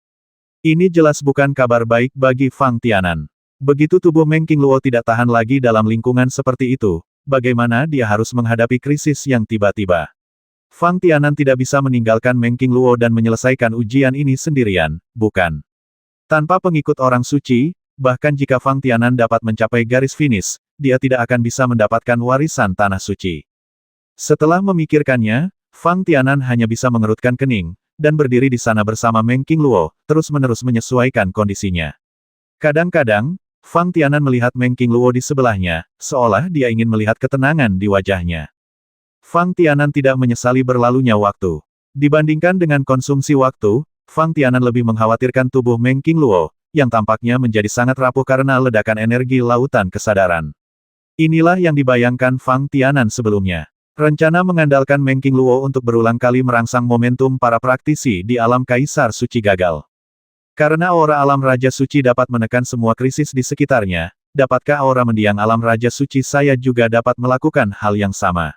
Ini jelas bukan kabar baik bagi Fang Tianan. Begitu tubuh Meng Qingluo tidak tahan lagi dalam lingkungan seperti itu, bagaimana dia harus menghadapi krisis yang tiba-tiba? Fang Tianan tidak bisa meninggalkan Meng Qingluo dan menyelesaikan ujian ini sendirian, bukan? Tanpa pengikut orang suci, bahkan jika Fang Tianan dapat mencapai garis finish, dia tidak akan bisa mendapatkan warisan tanah suci. Setelah memikirkannya, Fang Tianan hanya bisa mengerutkan kening, dan berdiri di sana bersama Meng Qingluo, terus-menerus menyesuaikan kondisinya. Kadang-kadang, Fang Tianan melihat Meng Qingluo di sebelahnya, seolah dia ingin melihat ketenangan di wajahnya. Fang Tianan tidak menyesali berlalunya waktu. Dibandingkan dengan konsumsi waktu, Fang Tianan lebih mengkhawatirkan tubuh Meng Qingluo, yang tampaknya menjadi sangat rapuh karena ledakan energi lautan kesadaran. Inilah yang dibayangkan Fang Tianan sebelumnya. Rencana mengandalkan Meng Qingluo untuk berulang kali merangsang momentum para praktisi di alam Kaisar Suci gagal. Karena aura alam Raja Suci dapat menekan semua krisis di sekitarnya, dapatkah aura mendiang alam Raja Suci saya juga dapat melakukan hal yang sama?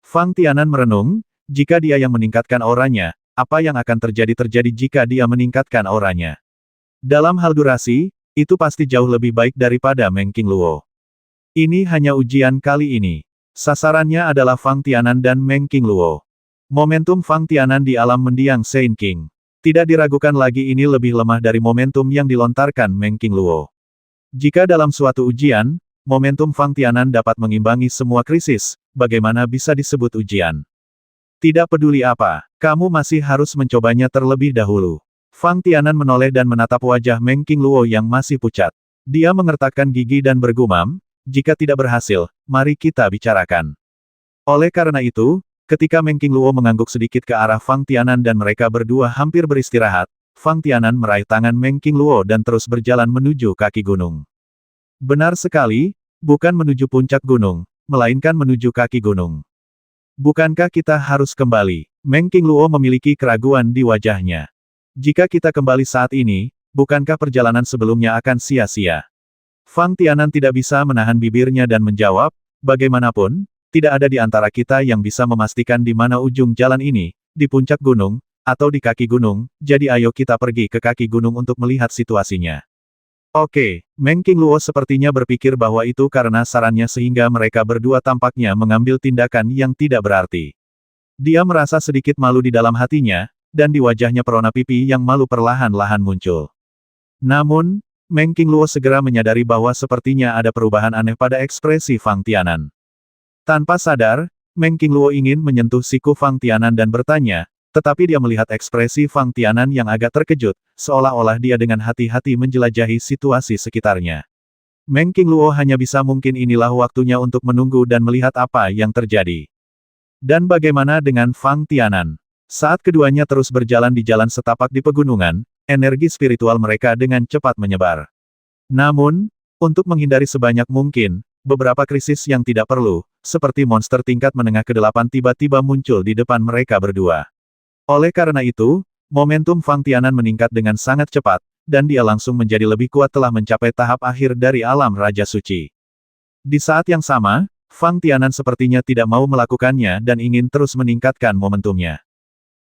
Fang Tianan merenung, jika dia yang meningkatkan auranya, apa yang akan terjadi jika dia meningkatkan auranya? Dalam hal durasi, itu pasti jauh lebih baik daripada Meng Qingluo. Ini hanya ujian kali ini. Sasarannya adalah Fang Tianan dan Meng Qingluo. Momentum Fang Tianan di alam mendiang Saint King. Tidak diragukan lagi ini lebih lemah dari momentum yang dilontarkan Meng Qingluo. Jika dalam suatu ujian, momentum Fang Tianan dapat mengimbangi semua krisis, bagaimana bisa disebut ujian? Tidak peduli apa, kamu masih harus mencobanya terlebih dahulu. Fang Tianan menoleh dan menatap wajah Meng Qingluo yang masih pucat. Dia mengertakkan gigi dan bergumam, jika tidak berhasil, mari kita bicarakan. Oleh karena itu, ketika Meng Qingluo mengangguk sedikit ke arah Fang Tianan dan mereka berdua hampir beristirahat, Fang Tianan meraih tangan Meng Qingluo dan terus berjalan menuju kaki gunung. Benar sekali, bukan menuju puncak gunung, melainkan menuju kaki gunung. Bukankah kita harus kembali? Meng Qingluo memiliki keraguan di wajahnya. Jika kita kembali saat ini, bukankah perjalanan sebelumnya akan sia-sia? Fang Tianan tidak bisa menahan bibirnya dan menjawab, bagaimanapun, tidak ada di antara kita yang bisa memastikan di mana ujung jalan ini, di puncak gunung, atau di kaki gunung, jadi ayo kita pergi ke kaki gunung untuk melihat situasinya. Oke, Meng Qingluo sepertinya berpikir bahwa itu karena sarannya sehingga mereka berdua tampaknya mengambil tindakan yang tidak berarti. Dia merasa sedikit malu di dalam hatinya, dan di wajahnya perona pipi yang malu perlahan-lahan muncul. Namun, Meng Qingluo segera menyadari bahwa sepertinya ada perubahan aneh pada ekspresi Fang Tianan. Tanpa sadar, Meng Qingluo ingin menyentuh siku Fang Tianan dan bertanya, tetapi dia melihat ekspresi Fang Tianan yang agak terkejut, seolah-olah dia dengan hati-hati menjelajahi situasi sekitarnya. Meng Qingluo hanya bisa mungkin inilah waktunya untuk menunggu dan melihat apa yang terjadi. Dan bagaimana dengan Fang Tianan? Saat keduanya terus berjalan di jalan setapak di pegunungan, energi spiritual mereka dengan cepat menyebar. Namun, untuk menghindari sebanyak mungkin, beberapa krisis yang tidak perlu, seperti monster tingkat menengah ke-8 tiba-tiba muncul di depan mereka berdua. Oleh karena itu, momentum Fang Tianan meningkat dengan sangat cepat, dan dia langsung menjadi lebih kuat telah mencapai tahap akhir dari alam Raja Suci. Di saat yang sama, Fang Tianan sepertinya tidak mau melakukannya dan ingin terus meningkatkan momentumnya.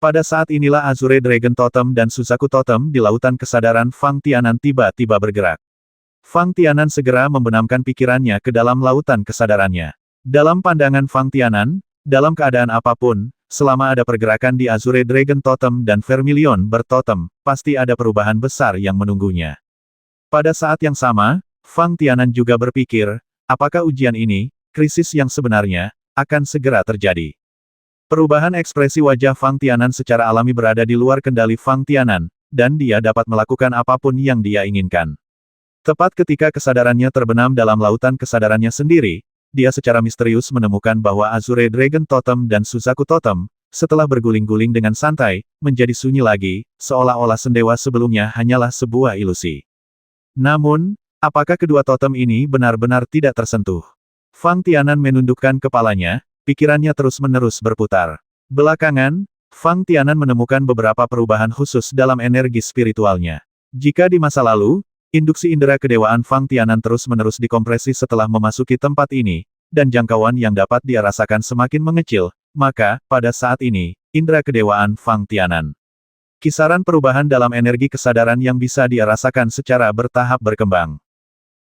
Pada saat inilah Azure Dragon Totem dan Suzaku Totem di lautan kesadaran Fang Tianan tiba-tiba bergerak. Fang Tianan segera membenamkan pikirannya ke dalam lautan kesadarannya. Dalam pandangan Fang Tianan, dalam keadaan apapun, selama ada pergerakan di Azure Dragon Totem dan Vermilion Bertotem, pasti ada perubahan besar yang menunggunya. Pada saat yang sama, Fang Tianan juga berpikir, apakah ujian ini, krisis yang sebenarnya, akan segera terjadi. Perubahan ekspresi wajah Fang Tianan secara alami berada di luar kendali Fang Tianan, dan dia dapat melakukan apapun yang dia inginkan. Tepat ketika kesadarannya terbenam dalam lautan kesadarannya sendiri, dia secara misterius menemukan bahwa Azure Dragon Totem dan Suzaku Totem, setelah berguling-guling dengan santai, menjadi sunyi lagi, seolah-olah sendewa sebelumnya hanyalah sebuah ilusi. Namun, apakah kedua totem ini benar-benar tidak tersentuh? Fang Tianan menundukkan kepalanya, pikirannya terus-menerus berputar. Belakangan, Fang Tianan menemukan beberapa perubahan khusus dalam energi spiritualnya. Jika di masa lalu, induksi indera kedewaan Fang Tianan terus-menerus dikompresi setelah memasuki tempat ini, dan jangkauan yang dapat dia rasakan semakin mengecil, maka, pada saat ini, indera kedewaan Fang Tianan. Kisaran perubahan dalam energi kesadaran yang bisa dia rasakan secara bertahap berkembang.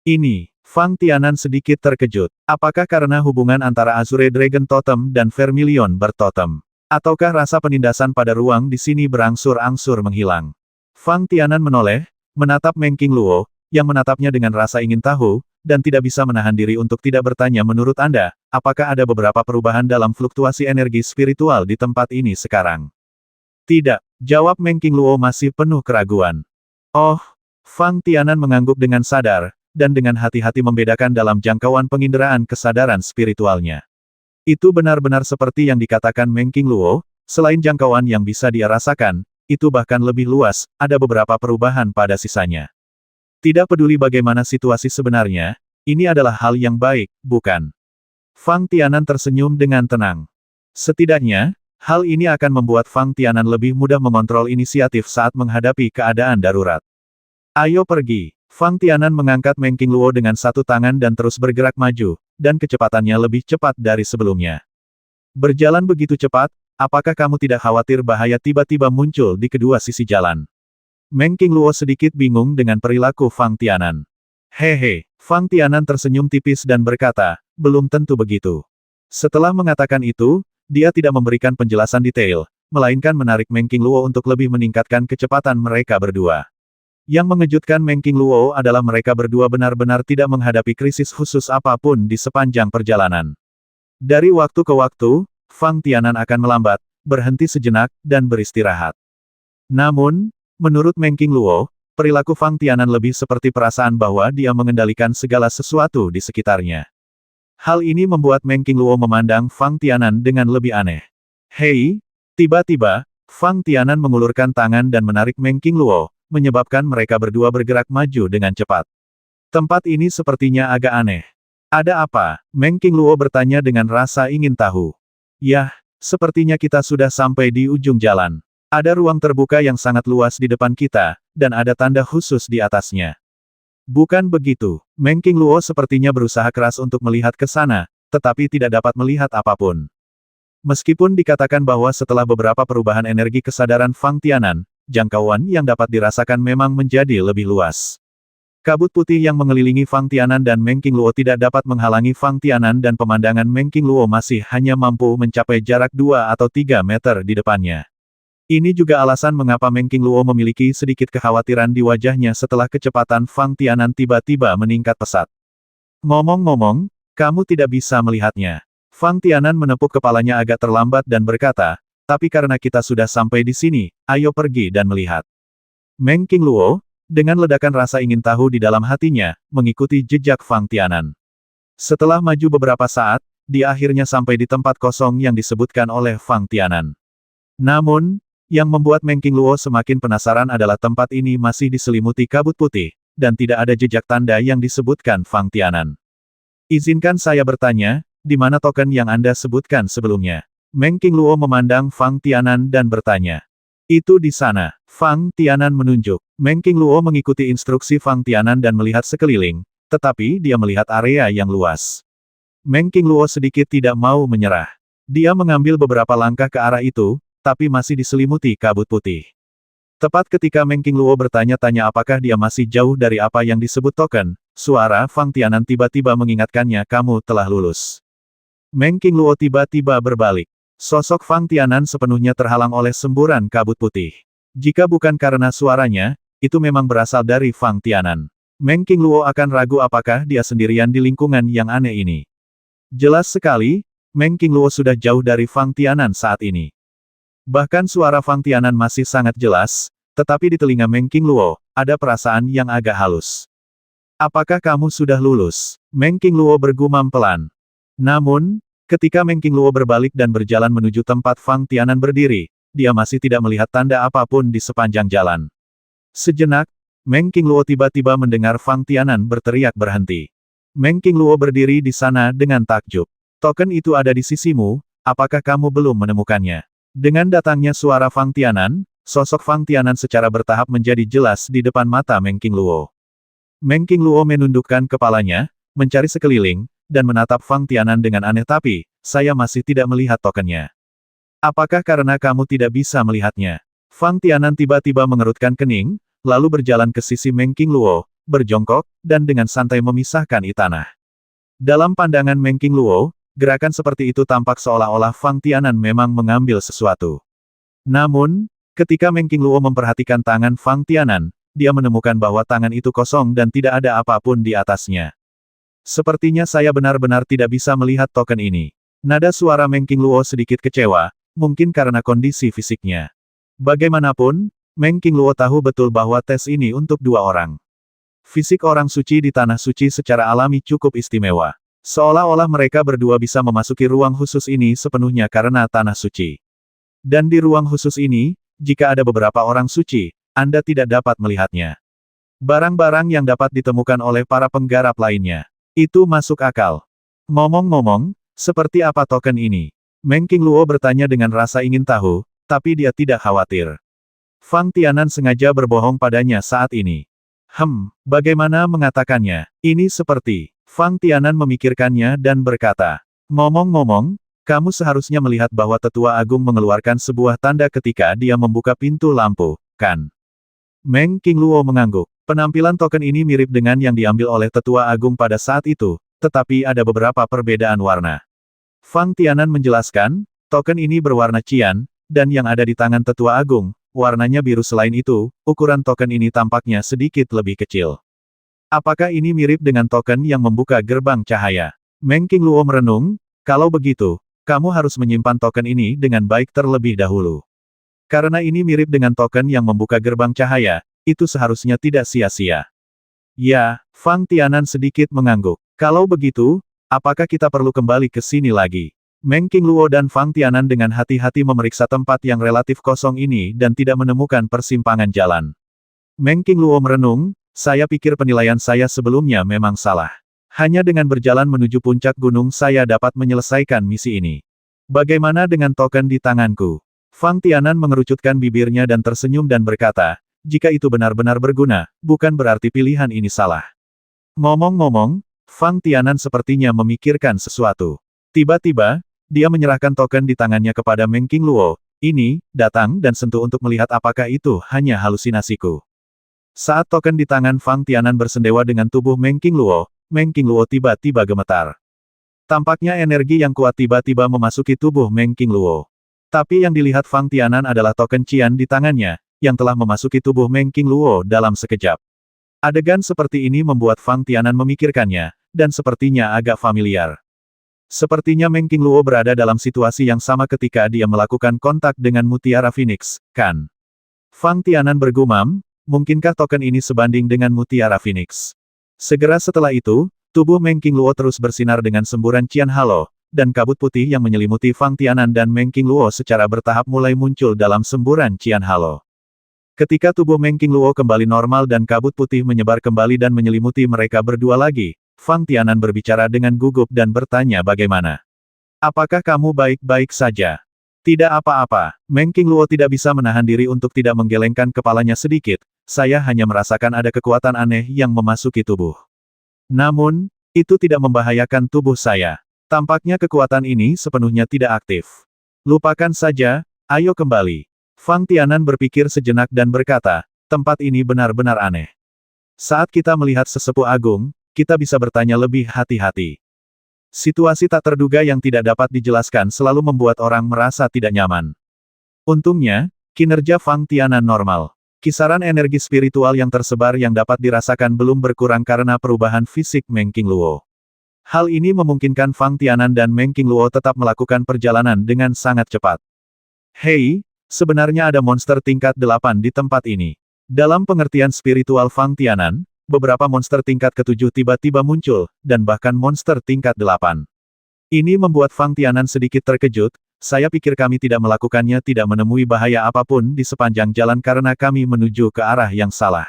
Ini, Fang Tianan sedikit terkejut. Apakah karena hubungan antara Azure Dragon Totem dan Vermilion Bertotem? Ataukah rasa penindasan pada ruang di sini berangsur-angsur menghilang? Fang Tianan menoleh, menatap Meng Qingluo, yang menatapnya dengan rasa ingin tahu, dan tidak bisa menahan diri untuk tidak bertanya menurut Anda, apakah ada beberapa perubahan dalam fluktuasi energi spiritual di tempat ini sekarang? Tidak, jawab Meng Qingluo masih penuh keraguan. Oh, Fang Tianan mengangguk dengan sadar, dan dengan hati-hati membedakan dalam jangkauan penginderaan kesadaran spiritualnya. Itu benar-benar seperti yang dikatakan Meng Qingluo, selain jangkauan yang bisa dia rasakan, itu bahkan lebih luas, ada beberapa perubahan pada sisanya. Tidak peduli bagaimana situasi sebenarnya, ini adalah hal yang baik, bukan? Fang Tianan tersenyum dengan tenang. Setidaknya, hal ini akan membuat Fang Tianan lebih mudah mengontrol inisiatif saat menghadapi keadaan darurat. Ayo pergi. Fang Tianan mengangkat Meng Qingluo dengan satu tangan dan terus bergerak maju, dan kecepatannya lebih cepat dari sebelumnya. Berjalan begitu cepat, apakah kamu tidak khawatir bahaya tiba-tiba muncul di kedua sisi jalan? Meng Qingluo sedikit bingung dengan perilaku Fang Tianan. Hehe, Fang Tianan tersenyum tipis dan berkata, belum tentu begitu. Setelah mengatakan itu, dia tidak memberikan penjelasan detail, melainkan menarik Meng Qingluo untuk lebih meningkatkan kecepatan mereka berdua. Yang mengejutkan Meng Qingluo adalah mereka berdua benar-benar tidak menghadapi krisis khusus apapun di sepanjang perjalanan. Dari waktu ke waktu, Fang Tianan akan melambat, berhenti sejenak, dan beristirahat. Namun, menurut Meng Qingluo, perilaku Fang Tianan lebih seperti perasaan bahwa dia mengendalikan segala sesuatu di sekitarnya. Hal ini membuat Meng Qingluo memandang Fang Tianan dengan lebih aneh. Hei! Tiba-tiba, Fang Tianan mengulurkan tangan dan menarik Meng Qingluo, menyebabkan mereka berdua bergerak maju dengan cepat. Tempat ini sepertinya agak aneh. Ada apa? Meng Qingluo bertanya dengan rasa ingin tahu. Yah, sepertinya kita sudah sampai di ujung jalan. Ada ruang terbuka yang sangat luas di depan kita, dan ada tanda khusus di atasnya. Bukan begitu. Meng Qingluo sepertinya berusaha keras untuk melihat ke sana, tetapi tidak dapat melihat apapun. Meskipun dikatakan bahwa setelah beberapa perubahan energi kesadaran Fang Tianan, jangkauan yang dapat dirasakan memang menjadi lebih luas. Kabut putih yang mengelilingi Fang Tianan dan Meng Qingluo tidak dapat menghalangi Fang Tianan dan pemandangan Meng Qingluo masih hanya mampu mencapai jarak 2 atau 3 meter di depannya. Ini juga alasan mengapa Meng Qingluo memiliki sedikit kekhawatiran di wajahnya setelah kecepatan Fang Tianan tiba-tiba meningkat pesat. Ngomong-ngomong, kamu tidak bisa melihatnya. Fang Tianan menepuk kepalanya agak terlambat dan berkata, tapi karena kita sudah sampai di sini, ayo pergi dan melihat. Meng Qingluo, Dengan ledakan rasa ingin tahu di dalam hatinya, mengikuti jejak Fang Tianan. Setelah maju beberapa saat, dia akhirnya sampai di tempat kosong yang disebutkan oleh Fang Tianan. Namun, yang membuat Meng Qingluo semakin penasaran adalah tempat ini masih diselimuti kabut putih, dan tidak ada jejak tanda yang disebutkan Fang Tianan. Izinkan saya bertanya, di mana token yang Anda sebutkan sebelumnya? Meng Qingluo memandang Fang Tianan dan bertanya. Itu di sana. Fang Tianan menunjuk. Meng Qingluo mengikuti instruksi Fang Tianan dan melihat sekeliling, tetapi dia melihat area yang luas. Meng Qingluo sedikit tidak mau menyerah. Dia mengambil beberapa langkah ke arah itu, tapi masih diselimuti kabut putih. Tepat ketika Meng Qingluo bertanya-tanya apakah dia masih jauh dari apa yang disebut token, suara Fang Tianan tiba-tiba mengingatkannya, kamu telah lulus. Meng Qingluo tiba-tiba berbalik. Sosok Fang Tianan sepenuhnya terhalang oleh semburan kabut putih. Jika bukan karena suaranya, itu memang berasal dari Fang Tianan. Meng Qingluo akan ragu apakah dia sendirian di lingkungan yang aneh ini. Jelas sekali, Meng Qingluo sudah jauh dari Fang Tianan saat ini. Bahkan suara Fang Tianan masih sangat jelas, tetapi di telinga Meng Qingluo, ada perasaan yang agak halus. Apakah kamu sudah lulus? Meng Qingluo bergumam pelan. Namun, ketika Meng Qingluo berbalik dan berjalan menuju tempat Fang Tianan berdiri, dia masih tidak melihat tanda apapun di sepanjang jalan. Sejenak, Meng Qingluo tiba-tiba mendengar Fang Tianan berteriak berhenti. Meng Qingluo berdiri di sana dengan takjub. Token itu ada di sisimu, apakah kamu belum menemukannya? Dengan datangnya suara Fang Tianan, sosok Fang Tianan secara bertahap menjadi jelas di depan mata Meng Qingluo. Meng Qingluo menundukkan kepalanya, mencari sekeliling, dan menatap Fang Tianan dengan aneh, tapi, saya masih tidak melihat tokennya. Apakah karena kamu tidak bisa melihatnya? Fang Tianan tiba-tiba mengerutkan kening, lalu berjalan ke sisi Meng Qingluo, berjongkok, dan dengan santai memisahkan tanah. Dalam pandangan Meng Qingluo, gerakan seperti itu tampak seolah-olah Fang Tianan memang mengambil sesuatu. Namun, ketika Meng Qingluo memperhatikan tangan Fang Tianan, dia menemukan bahwa tangan itu kosong dan tidak ada apapun di atasnya. Sepertinya saya benar-benar tidak bisa melihat token ini. Nada suara Meng Qingluo sedikit kecewa, mungkin karena kondisi fisiknya. Bagaimanapun, Meng Qingluo tahu betul bahwa tes ini untuk dua orang. Fisik orang suci di tanah suci secara alami cukup istimewa. Seolah-olah mereka berdua bisa memasuki ruang khusus ini sepenuhnya karena tanah suci. Dan di ruang khusus ini, jika ada beberapa orang suci, Anda tidak dapat melihatnya. Barang-barang yang dapat ditemukan oleh para penggarap lainnya. Itu masuk akal. Ngomong-ngomong, seperti apa token ini? Meng Qingluo bertanya dengan rasa ingin tahu, tapi dia tidak khawatir. Fang Tianan sengaja berbohong padanya saat ini. Bagaimana mengatakannya? Ini seperti... Fang Tianan memikirkannya dan berkata, ngomong-ngomong, kamu seharusnya melihat bahwa Tetua Agung mengeluarkan sebuah tanda ketika dia membuka pintu lampu, kan? Meng Qingluo mengangguk. Penampilan token ini mirip dengan yang diambil oleh Tetua Agung pada saat itu, tetapi ada beberapa perbedaan warna. Fang Tianan menjelaskan, token ini berwarna cian, dan yang ada di tangan Tetua Agung, warnanya biru. Selain itu, ukuran token ini tampaknya sedikit lebih kecil. Apakah ini mirip dengan token yang membuka gerbang cahaya? Meng Qingluo merenung, kalau begitu, kamu harus menyimpan token ini dengan baik terlebih dahulu. Karena ini mirip dengan token yang membuka gerbang cahaya, itu seharusnya tidak sia-sia. Ya, Fang Tianan sedikit mengangguk. Kalau begitu, apakah kita perlu kembali ke sini lagi? Meng Qingluo dan Fang Tianan dengan hati-hati memeriksa tempat yang relatif kosong ini dan tidak menemukan persimpangan jalan. Meng Qingluo merenung, saya pikir penilaian saya sebelumnya memang salah. Hanya dengan berjalan menuju puncak gunung saya dapat menyelesaikan misi ini. Bagaimana dengan token di tanganku? Fang Tianan mengerucutkan bibirnya dan tersenyum dan berkata, jika itu benar-benar berguna, bukan berarti pilihan ini salah. Ngomong-ngomong, Fang Tianan sepertinya memikirkan sesuatu. Tiba-tiba, dia menyerahkan token di tangannya kepada Meng Qingluo. Ini, datang dan sentuh untuk melihat apakah itu hanya halusinasiku. Saat token di tangan Fang Tianan bersendewa dengan tubuh Meng Qingluo tiba-tiba gemetar. Tampaknya energi yang kuat tiba-tiba memasuki tubuh Meng Qingluo. Tapi yang dilihat Fang Tianan adalah token cian di tangannya, yang telah memasuki tubuh Meng Qingluo dalam sekejap. Adegan seperti ini membuat Fang Tianan memikirkannya, dan sepertinya agak familiar. Sepertinya Meng Qingluo berada dalam situasi yang sama ketika dia melakukan kontak dengan Mutiara Phoenix, kan? Fang Tianan bergumam, mungkinkah token ini sebanding dengan mutiara Phoenix? Segera setelah itu, tubuh Meng Qingluo terus bersinar dengan semburan cian halo, dan kabut putih yang menyelimuti Fang Tianan dan Meng Qingluo secara bertahap mulai muncul dalam semburan cian halo. Ketika tubuh Meng Qingluo kembali normal dan kabut putih menyebar kembali dan menyelimuti mereka berdua lagi, Fang Tianan berbicara dengan gugup dan bertanya bagaimana. Apakah kamu baik-baik saja? Tidak apa-apa, Meng Qingluo tidak bisa menahan diri untuk tidak menggelengkan kepalanya sedikit, saya hanya merasakan ada kekuatan aneh yang memasuki tubuh. Namun, itu tidak membahayakan tubuh saya. Tampaknya kekuatan ini sepenuhnya tidak aktif. Lupakan saja, ayo kembali. Fang Tianan berpikir sejenak dan berkata, tempat ini benar-benar aneh. Saat kita melihat sesepuh agung, kita bisa bertanya lebih hati-hati. Situasi tak terduga yang tidak dapat dijelaskan selalu membuat orang merasa tidak nyaman. Untungnya, kinerja Fang Tianan normal. Kisaran energi spiritual yang tersebar yang dapat dirasakan belum berkurang karena perubahan fisik Meng Qingluo. Hal ini memungkinkan Fang Tianan dan Meng Qingluo tetap melakukan perjalanan dengan sangat cepat. Hei, sebenarnya ada monster tingkat 8 di tempat ini. Dalam pengertian spiritual Fang Tianan, beberapa monster tingkat ke-7 tiba-tiba muncul, dan bahkan monster tingkat 8. Ini membuat Fang Tianan sedikit terkejut, saya pikir kami tidak melakukannya tidak menemui bahaya apapun di sepanjang jalan karena kami menuju ke arah yang salah.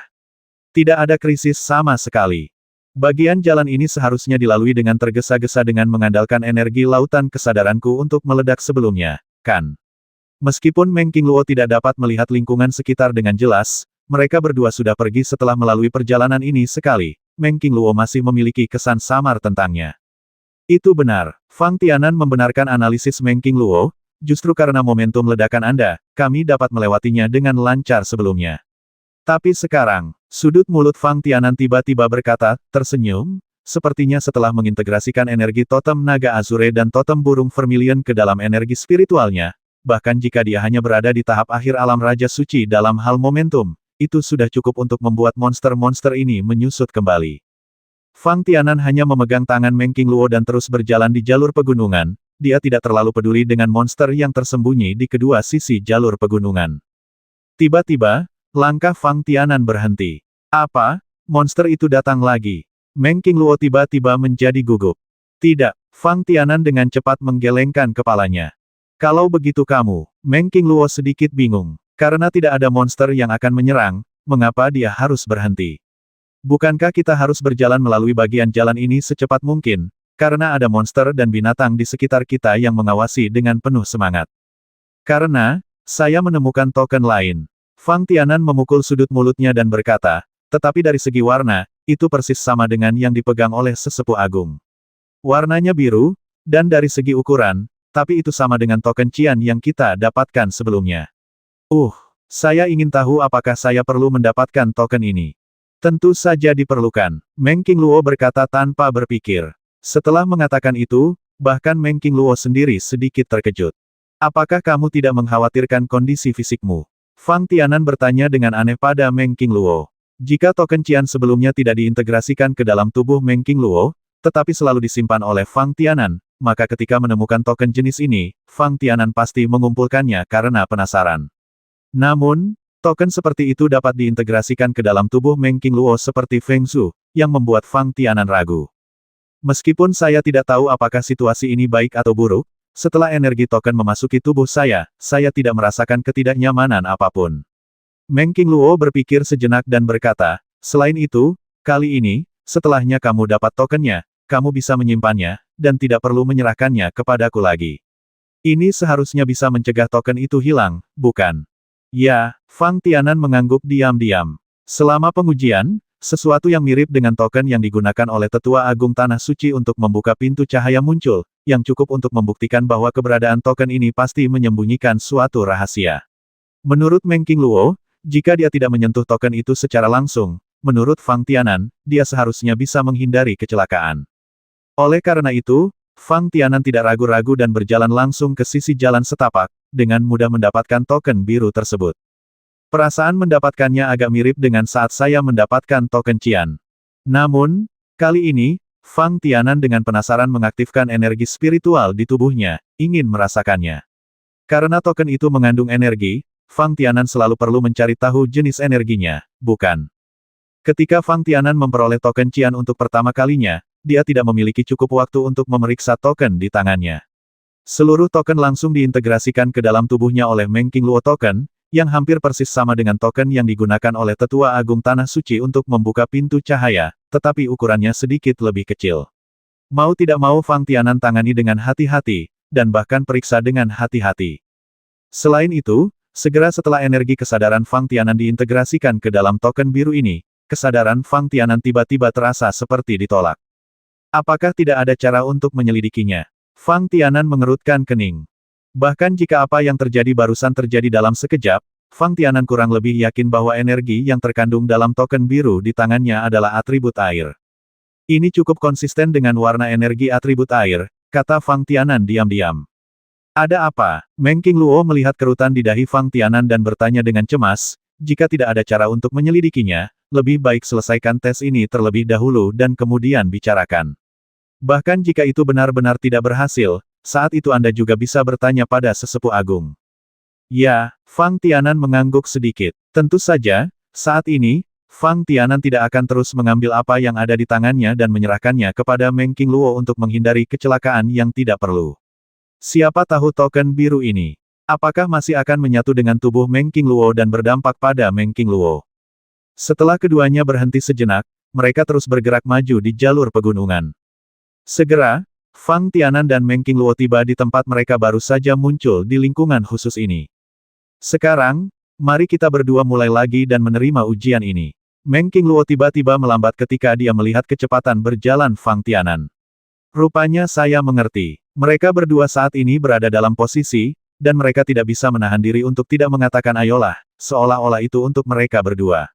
Tidak ada krisis sama sekali. Bagian jalan ini seharusnya dilalui dengan tergesa-gesa dengan mengandalkan energi lautan kesadaranku untuk meledak sebelumnya, kan? Meskipun Meng Qingluo tidak dapat melihat lingkungan sekitar dengan jelas, mereka berdua sudah pergi setelah melalui perjalanan ini sekali, Meng Qingluo masih memiliki kesan samar tentangnya. Itu benar, Fang Tianan membenarkan analisis Meng Qingluo, justru karena momentum ledakan Anda, kami dapat melewatinya dengan lancar sebelumnya. Tapi sekarang, sudut mulut Fang Tianan tiba-tiba berkata, tersenyum, sepertinya setelah mengintegrasikan energi totem naga Azure dan totem burung vermilion ke dalam energi spiritualnya, bahkan jika dia hanya berada di tahap akhir alam Raja Suci dalam hal momentum, itu sudah cukup untuk membuat monster-monster ini menyusut kembali. Fang Tianan hanya memegang tangan Meng Qingluo dan terus berjalan di jalur pegunungan, dia tidak terlalu peduli dengan monster yang tersembunyi di kedua sisi jalur pegunungan. Tiba-tiba, langkah Fang Tianan berhenti. Apa? Monster itu datang lagi. Meng Qingluo tiba-tiba menjadi gugup. Tidak, Fang Tianan dengan cepat menggelengkan kepalanya. Kalau begitu kamu, Meng Qingluo sedikit bingung. Karena tidak ada monster yang akan menyerang, mengapa dia harus berhenti? Bukankah kita harus berjalan melalui bagian jalan ini secepat mungkin, karena ada monster dan binatang di sekitar kita yang mengawasi dengan penuh semangat? Karena, saya menemukan token lain. Fang Tianan memukul sudut mulutnya dan berkata, tetapi dari segi warna, itu persis sama dengan yang dipegang oleh sesepuh agung. Warnanya biru, dan dari segi ukuran, tapi itu sama dengan token Qian yang kita dapatkan sebelumnya. Saya ingin tahu apakah saya perlu mendapatkan token ini. Tentu saja diperlukan, Meng Qingluo berkata tanpa berpikir. Setelah mengatakan itu, bahkan Meng Qingluo sendiri sedikit terkejut. Apakah kamu tidak mengkhawatirkan kondisi fisikmu? Fang Tianan bertanya dengan aneh pada Meng Qingluo. Jika token Qian sebelumnya tidak diintegrasikan ke dalam tubuh Meng Qingluo, tetapi selalu disimpan oleh Fang Tianan, maka ketika menemukan token jenis ini, Fang Tianan pasti mengumpulkannya karena penasaran. Namun, token seperti itu dapat diintegrasikan ke dalam tubuh Meng Qingluo seperti Feng Zhu, yang membuat Fang Tianan ragu. Meskipun saya tidak tahu apakah situasi ini baik atau buruk, setelah energi token memasuki tubuh saya tidak merasakan ketidaknyamanan apapun. Meng Qingluo berpikir sejenak dan berkata, selain itu, kali ini, setelahnya kamu dapat tokennya, kamu bisa menyimpannya, dan tidak perlu menyerahkannya kepadaku lagi. Ini seharusnya bisa mencegah token itu hilang, bukan? Ya, Fang Tianan mengangguk diam-diam. Selama pengujian, sesuatu yang mirip dengan token yang digunakan oleh Tetua Agung Tanah Suci untuk membuka pintu cahaya muncul, yang cukup untuk membuktikan bahwa keberadaan token ini pasti menyembunyikan suatu rahasia. Menurut Meng Qingluo, jika dia tidak menyentuh token itu secara langsung, menurut Fang Tianan, dia seharusnya bisa menghindari kecelakaan. Oleh karena itu, Fang Tianan tidak ragu-ragu dan berjalan langsung ke sisi jalan setapak, dengan mudah mendapatkan token biru tersebut. Perasaan mendapatkannya agak mirip dengan saat saya mendapatkan token Qian. Namun, kali ini, Fang Tianan dengan penasaran mengaktifkan energi spiritual di tubuhnya, ingin merasakannya. Karena token itu mengandung energi, Fang Tianan selalu perlu mencari tahu jenis energinya, bukan? Ketika Fang Tianan memperoleh token Qian untuk pertama kalinya, dia tidak memiliki cukup waktu untuk memeriksa token di tangannya. Seluruh token langsung diintegrasikan ke dalam tubuhnya oleh Meng Qingluo token, yang hampir persis sama dengan token yang digunakan oleh Tetua Agung Tanah Suci untuk membuka pintu cahaya, tetapi ukurannya sedikit lebih kecil. Mau tidak mau Fang Tianan tangani dengan hati-hati, dan bahkan periksa dengan hati-hati. Selain itu, segera setelah energi kesadaran Fang Tianan diintegrasikan ke dalam token biru ini, kesadaran Fang Tianan tiba-tiba terasa seperti ditolak. Apakah tidak ada cara untuk menyelidikinya? Fang Tianan mengerutkan kening. Bahkan jika apa yang terjadi barusan terjadi dalam sekejap, Fang Tianan kurang lebih yakin bahwa energi yang terkandung dalam token biru di tangannya adalah atribut air. Ini cukup konsisten dengan warna energi atribut air, kata Fang Tianan diam-diam. Ada apa? Meng Qingluo melihat kerutan di dahi Fang Tianan dan bertanya dengan cemas, jika tidak ada cara untuk menyelidikinya, lebih baik selesaikan tes ini terlebih dahulu dan kemudian bicarakan. Bahkan jika itu benar-benar tidak berhasil, saat itu Anda juga bisa bertanya pada sesepuh agung. Ya, Fang Tianan mengangguk sedikit. Tentu saja, saat ini, Fang Tianan tidak akan terus mengambil apa yang ada di tangannya dan menyerahkannya kepada Meng Qingluo untuk menghindari kecelakaan yang tidak perlu. Siapa tahu token biru ini, apakah masih akan menyatu dengan tubuh Meng Qingluo dan berdampak pada Meng Qingluo. Setelah keduanya berhenti sejenak, mereka terus bergerak maju di jalur pegunungan. Segera, Fang Tianan dan Meng Qingluo tiba di tempat mereka baru saja muncul di lingkungan khusus ini. Sekarang, mari kita berdua mulai lagi dan menerima ujian ini. Meng Qingluo tiba-tiba melambat ketika dia melihat kecepatan berjalan Fang Tianan. Rupanya saya mengerti. Mereka berdua saat ini berada dalam posisi, dan mereka tidak bisa menahan diri untuk tidak mengatakan ayolah, seolah-olah itu untuk mereka berdua.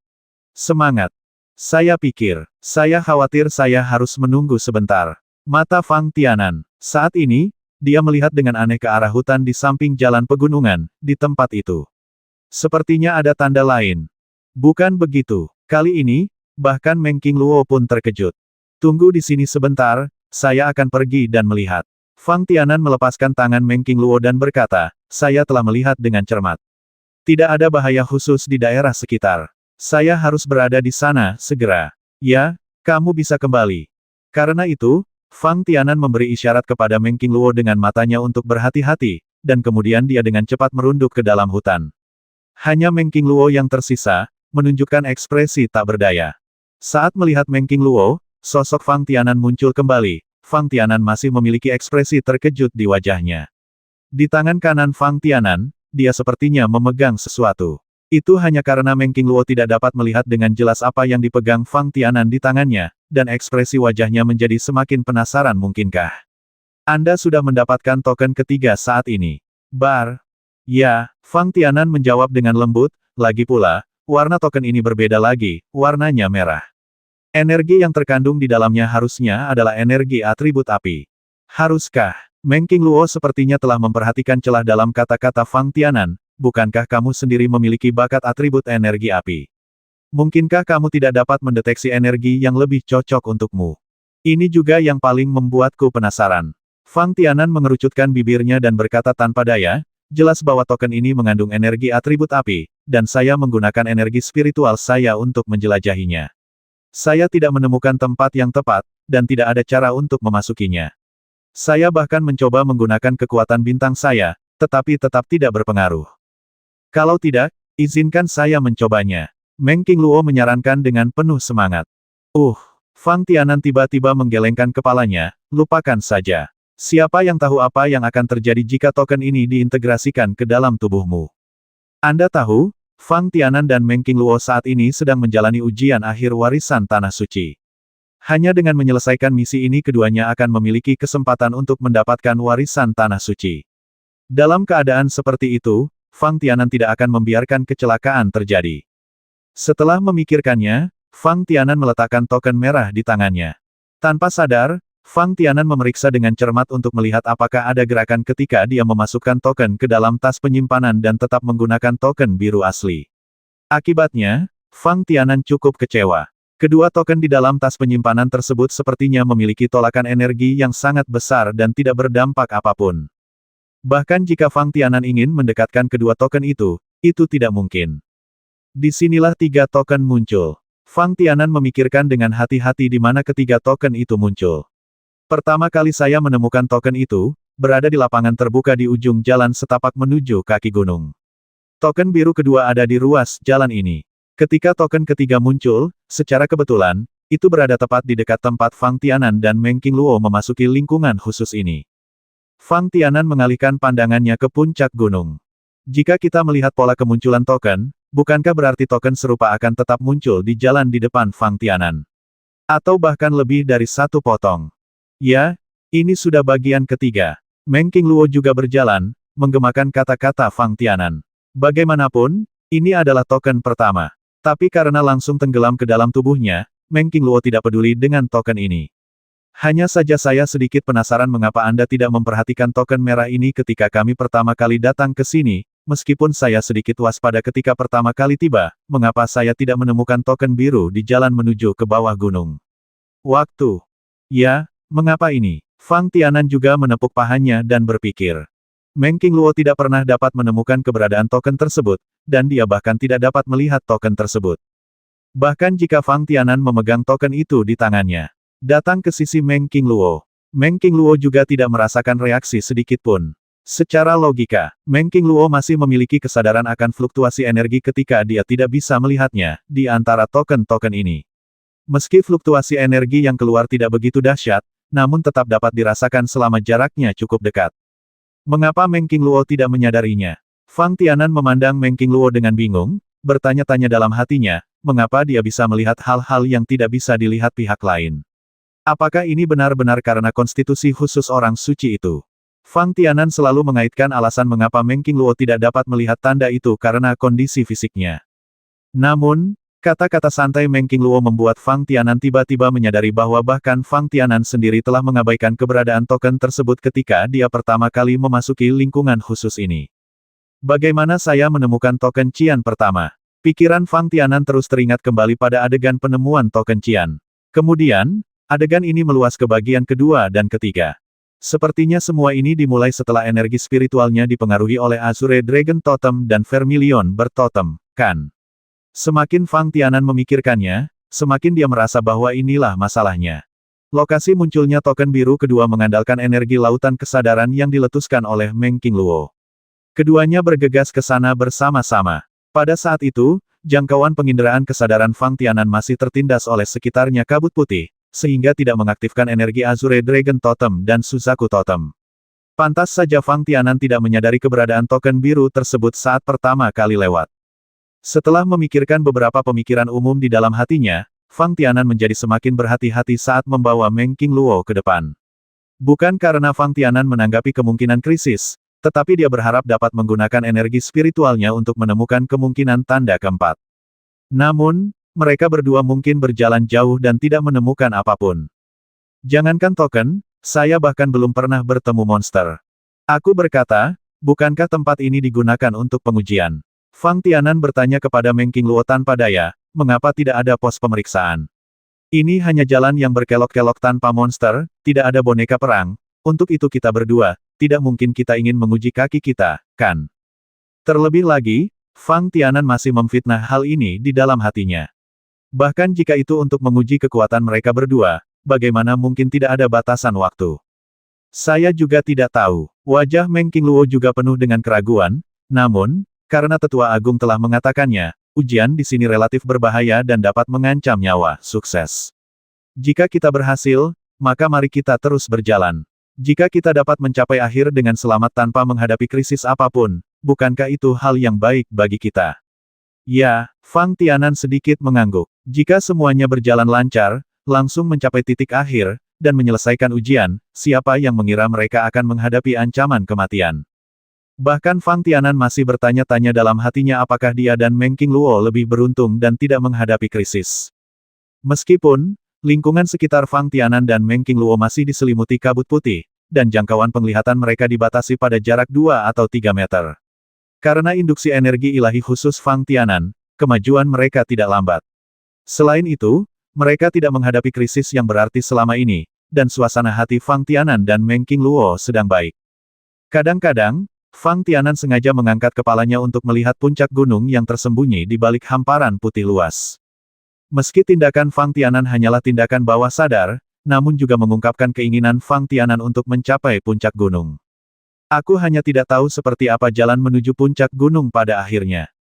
Semangat! Saya pikir, saya khawatir saya harus menunggu sebentar. Mata Fang Tianan. Saat ini, dia melihat dengan aneh ke arah hutan di samping jalan pegunungan, di tempat itu. Sepertinya ada tanda lain. Bukan begitu. Kali ini, bahkan Meng Qingluo pun terkejut. Tunggu di sini sebentar, saya akan pergi dan melihat. Fang Tianan melepaskan tangan Meng Qingluo dan berkata, saya telah melihat dengan cermat. Tidak ada bahaya khusus di daerah sekitar. Saya harus berada di sana, segera. Ya, kamu bisa kembali. Karena itu, Fang Tianan memberi isyarat kepada Meng Qingluo dengan matanya untuk berhati-hati, dan kemudian dia dengan cepat merunduk ke dalam hutan. Hanya Meng Qingluo yang tersisa, menunjukkan ekspresi tak berdaya. Saat melihat Meng Qingluo, sosok Fang Tianan muncul kembali. Fang Tianan masih memiliki ekspresi terkejut di wajahnya. Di tangan kanan Fang Tianan, dia sepertinya memegang sesuatu. Itu hanya karena Meng Qingluo tidak dapat melihat dengan jelas apa yang dipegang Fang Tianan di tangannya, dan ekspresi wajahnya menjadi semakin penasaran mungkinkah. Anda sudah mendapatkan token ketiga saat ini. Bar. Ya, Fang Tianan menjawab dengan lembut, lagi pula, warna token ini berbeda lagi, warnanya merah. Energi yang terkandung di dalamnya harusnya adalah energi atribut api. Haruskah? Meng Qingluo sepertinya telah memperhatikan celah dalam kata-kata Fang Tianan, bukankah kamu sendiri memiliki bakat atribut energi api? Mungkinkah kamu tidak dapat mendeteksi energi yang lebih cocok untukmu? Ini juga yang paling membuatku penasaran. Fang Tianan mengerucutkan bibirnya dan berkata tanpa daya, jelas bahwa token ini mengandung energi atribut api, dan saya menggunakan energi spiritual saya untuk menjelajahinya. Saya tidak menemukan tempat yang tepat, dan tidak ada cara untuk memasukinya. Saya bahkan mencoba menggunakan kekuatan bintang saya, tetapi tetap tidak berpengaruh. Kalau tidak, izinkan saya mencobanya. Meng Qingluo menyarankan dengan penuh semangat. Fang Tianan tiba-tiba menggelengkan kepalanya, lupakan saja. Siapa yang tahu apa yang akan terjadi jika token ini diintegrasikan ke dalam tubuhmu? Anda tahu, Fang Tianan dan Meng Qingluo saat ini sedang menjalani ujian akhir warisan Tanah Suci. Hanya dengan menyelesaikan misi ini keduanya akan memiliki kesempatan untuk mendapatkan warisan Tanah Suci. Dalam keadaan seperti itu, Fang Tianan tidak akan membiarkan kecelakaan terjadi. Setelah memikirkannya, Fang Tianan meletakkan token merah di tangannya. Tanpa sadar, Fang Tianan memeriksa dengan cermat untuk melihat apakah ada gerakan ketika dia memasukkan token ke dalam tas penyimpanan dan tetap menggunakan token biru asli. Akibatnya, Fang Tianan cukup kecewa. Kedua token di dalam tas penyimpanan tersebut sepertinya memiliki tolakan energi yang sangat besar dan tidak berdampak apapun. Bahkan jika Fang Tianan ingin mendekatkan kedua token itu, Itu tidak mungkin. Disinilah 3 token muncul. Fang Tianan memikirkan dengan hati-hati di mana ketiga token itu muncul. Pertama kali saya menemukan token itu, berada di lapangan terbuka di ujung jalan setapak menuju kaki gunung. Token biru kedua ada di ruas jalan ini. Ketika token ketiga muncul, secara kebetulan, itu berada tepat di dekat tempat Fang Tianan dan Meng Qingluo memasuki lingkungan khusus ini. Fang Tianan mengalihkan pandangannya ke puncak gunung. Jika kita melihat pola kemunculan token, bukankah berarti token serupa akan tetap muncul di jalan di depan Fang Tianan? Atau bahkan lebih dari 1 potong? Ya, ini sudah bagian ketiga. Meng Qingluo juga berjalan, menggemakan kata-kata Fang Tianan. Bagaimanapun, ini adalah token pertama. Tapi karena langsung tenggelam ke dalam tubuhnya, Meng Qingluo tidak peduli dengan token ini. Hanya saja saya sedikit penasaran mengapa Anda tidak memperhatikan token merah ini ketika kami pertama kali datang ke sini, meskipun saya sedikit waspada ketika pertama kali tiba, mengapa saya tidak menemukan token biru di jalan menuju ke bawah gunung. Waktu. Ya, mengapa ini? Fang Tianan juga menepuk pahanya dan berpikir. Meng Qingluo tidak pernah dapat menemukan keberadaan token tersebut, dan dia bahkan tidak dapat melihat token tersebut. Bahkan jika Fang Tianan memegang token itu di tangannya. Datang ke sisi Meng Qingluo. Meng Qingluo juga tidak merasakan reaksi sedikit pun. Secara logika, Meng Qingluo masih memiliki kesadaran akan fluktuasi energi ketika dia tidak bisa melihatnya, di antara token-token ini. Meski fluktuasi energi yang keluar tidak begitu dahsyat, namun tetap dapat dirasakan selama jaraknya cukup dekat. Mengapa Meng Qingluo tidak menyadarinya? Fang Tianan memandang Meng Qingluo dengan bingung, bertanya-tanya dalam hatinya, mengapa dia bisa melihat hal-hal yang tidak bisa dilihat pihak lain. Apakah ini benar-benar karena konstitusi khusus orang suci itu? Fang Tianan selalu mengaitkan alasan mengapa Meng Qingluo tidak dapat melihat tanda itu karena kondisi fisiknya. Namun, kata-kata santai Meng Qingluo membuat Fang Tianan tiba-tiba menyadari bahwa bahkan Fang Tianan sendiri telah mengabaikan keberadaan token tersebut ketika dia pertama kali memasuki lingkungan khusus ini. Bagaimana saya menemukan token Qian pertama? Pikiran Fang Tianan terus teringat kembali pada adegan penemuan token Qian. Kemudian, adegan ini meluas ke bagian kedua dan ketiga. Sepertinya semua ini dimulai setelah energi spiritualnya dipengaruhi oleh Azure Dragon Totem dan Vermilion Bird Totem, kan? Semakin Fang Tianan memikirkannya, semakin dia merasa bahwa inilah masalahnya. Lokasi munculnya token biru kedua mengandalkan energi lautan kesadaran yang diletuskan oleh Meng Qingluo. Keduanya bergegas ke sana bersama-sama. Pada saat itu, jangkauan penginderaan kesadaran Fang Tianan masih tertindas oleh sekitarnya kabut putih, sehingga tidak mengaktifkan energi Azure Dragon Totem dan Suzaku Totem. Pantas saja Fang Tianan tidak menyadari keberadaan token biru tersebut saat pertama kali lewat. Setelah memikirkan beberapa pemikiran umum di dalam hatinya, Fang Tianan menjadi semakin berhati-hati saat membawa Meng Qingluo ke depan. Bukan karena Fang Tianan menanggapi kemungkinan krisis, tetapi dia berharap dapat menggunakan energi spiritualnya untuk menemukan kemungkinan tanda keempat. Namun, mereka berdua mungkin berjalan jauh dan tidak menemukan apapun. Jangankan token, saya bahkan belum pernah bertemu monster. Aku berkata, bukankah tempat ini digunakan untuk pengujian? Fang Tianan bertanya kepada Meng Qingluo tanpa daya, mengapa tidak ada pos pemeriksaan? Ini hanya jalan yang berkelok-kelok tanpa monster, tidak ada boneka perang. Untuk itu kita berdua, tidak mungkin kita ingin menguji kaki kita, kan? Terlebih lagi, Fang Tianan masih memfitnah hal ini di dalam hatinya. Bahkan jika itu untuk menguji kekuatan mereka berdua, bagaimana mungkin tidak ada batasan waktu? Saya juga tidak tahu. Wajah Meng Qingluo juga penuh dengan keraguan, namun, karena Tetua Agung telah mengatakannya, ujian di sini relatif berbahaya dan dapat mengancam nyawa. Sukses. Jika kita berhasil, maka mari kita terus berjalan. Jika kita dapat mencapai akhir dengan selamat tanpa menghadapi krisis apapun, bukankah itu hal yang baik bagi kita? Ya, Fang Tianan sedikit mengangguk. Jika semuanya berjalan lancar, langsung mencapai titik akhir, dan menyelesaikan ujian, siapa yang mengira mereka akan menghadapi ancaman kematian? Bahkan Fang Tianan masih bertanya-tanya dalam hatinya apakah dia dan Meng Qingluo lebih beruntung dan tidak menghadapi krisis. Meskipun, lingkungan sekitar Fang Tianan dan Meng Qingluo masih diselimuti kabut putih, dan jangkauan penglihatan mereka dibatasi pada jarak 2 atau 3 meter. Karena induksi energi ilahi khusus Fang Tianan, kemajuan mereka tidak lambat. Selain itu, mereka tidak menghadapi krisis yang berarti selama ini, dan suasana hati Fang Tianan dan Meng Qingluo sedang baik. Kadang-kadang, Fang Tianan sengaja mengangkat kepalanya untuk melihat puncak gunung yang tersembunyi di balik hamparan putih luas. Meski tindakan Fang Tianan hanyalah tindakan bawah sadar, namun juga mengungkapkan keinginan Fang Tianan untuk mencapai puncak gunung. Aku hanya tidak tahu seperti apa jalan menuju puncak gunung pada akhirnya.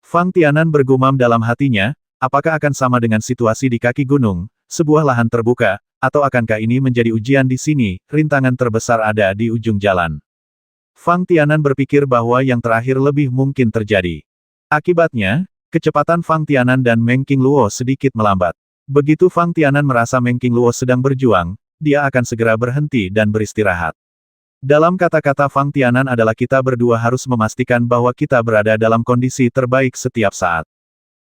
Fang Tianan bergumam dalam hatinya, apakah akan sama dengan situasi di kaki gunung, sebuah lahan terbuka, atau akankah ini menjadi ujian di sini, rintangan terbesar ada di ujung jalan. Fang Tianan berpikir bahwa yang terakhir lebih mungkin terjadi. Akibatnya, kecepatan Fang Tianan dan Meng Qingluo sedikit melambat. Begitu Fang Tianan merasa Meng Qingluo sedang berjuang, dia akan segera berhenti dan beristirahat. Dalam kata-kata Fang Tianan adalah kita berdua harus memastikan bahwa kita berada dalam kondisi terbaik setiap saat.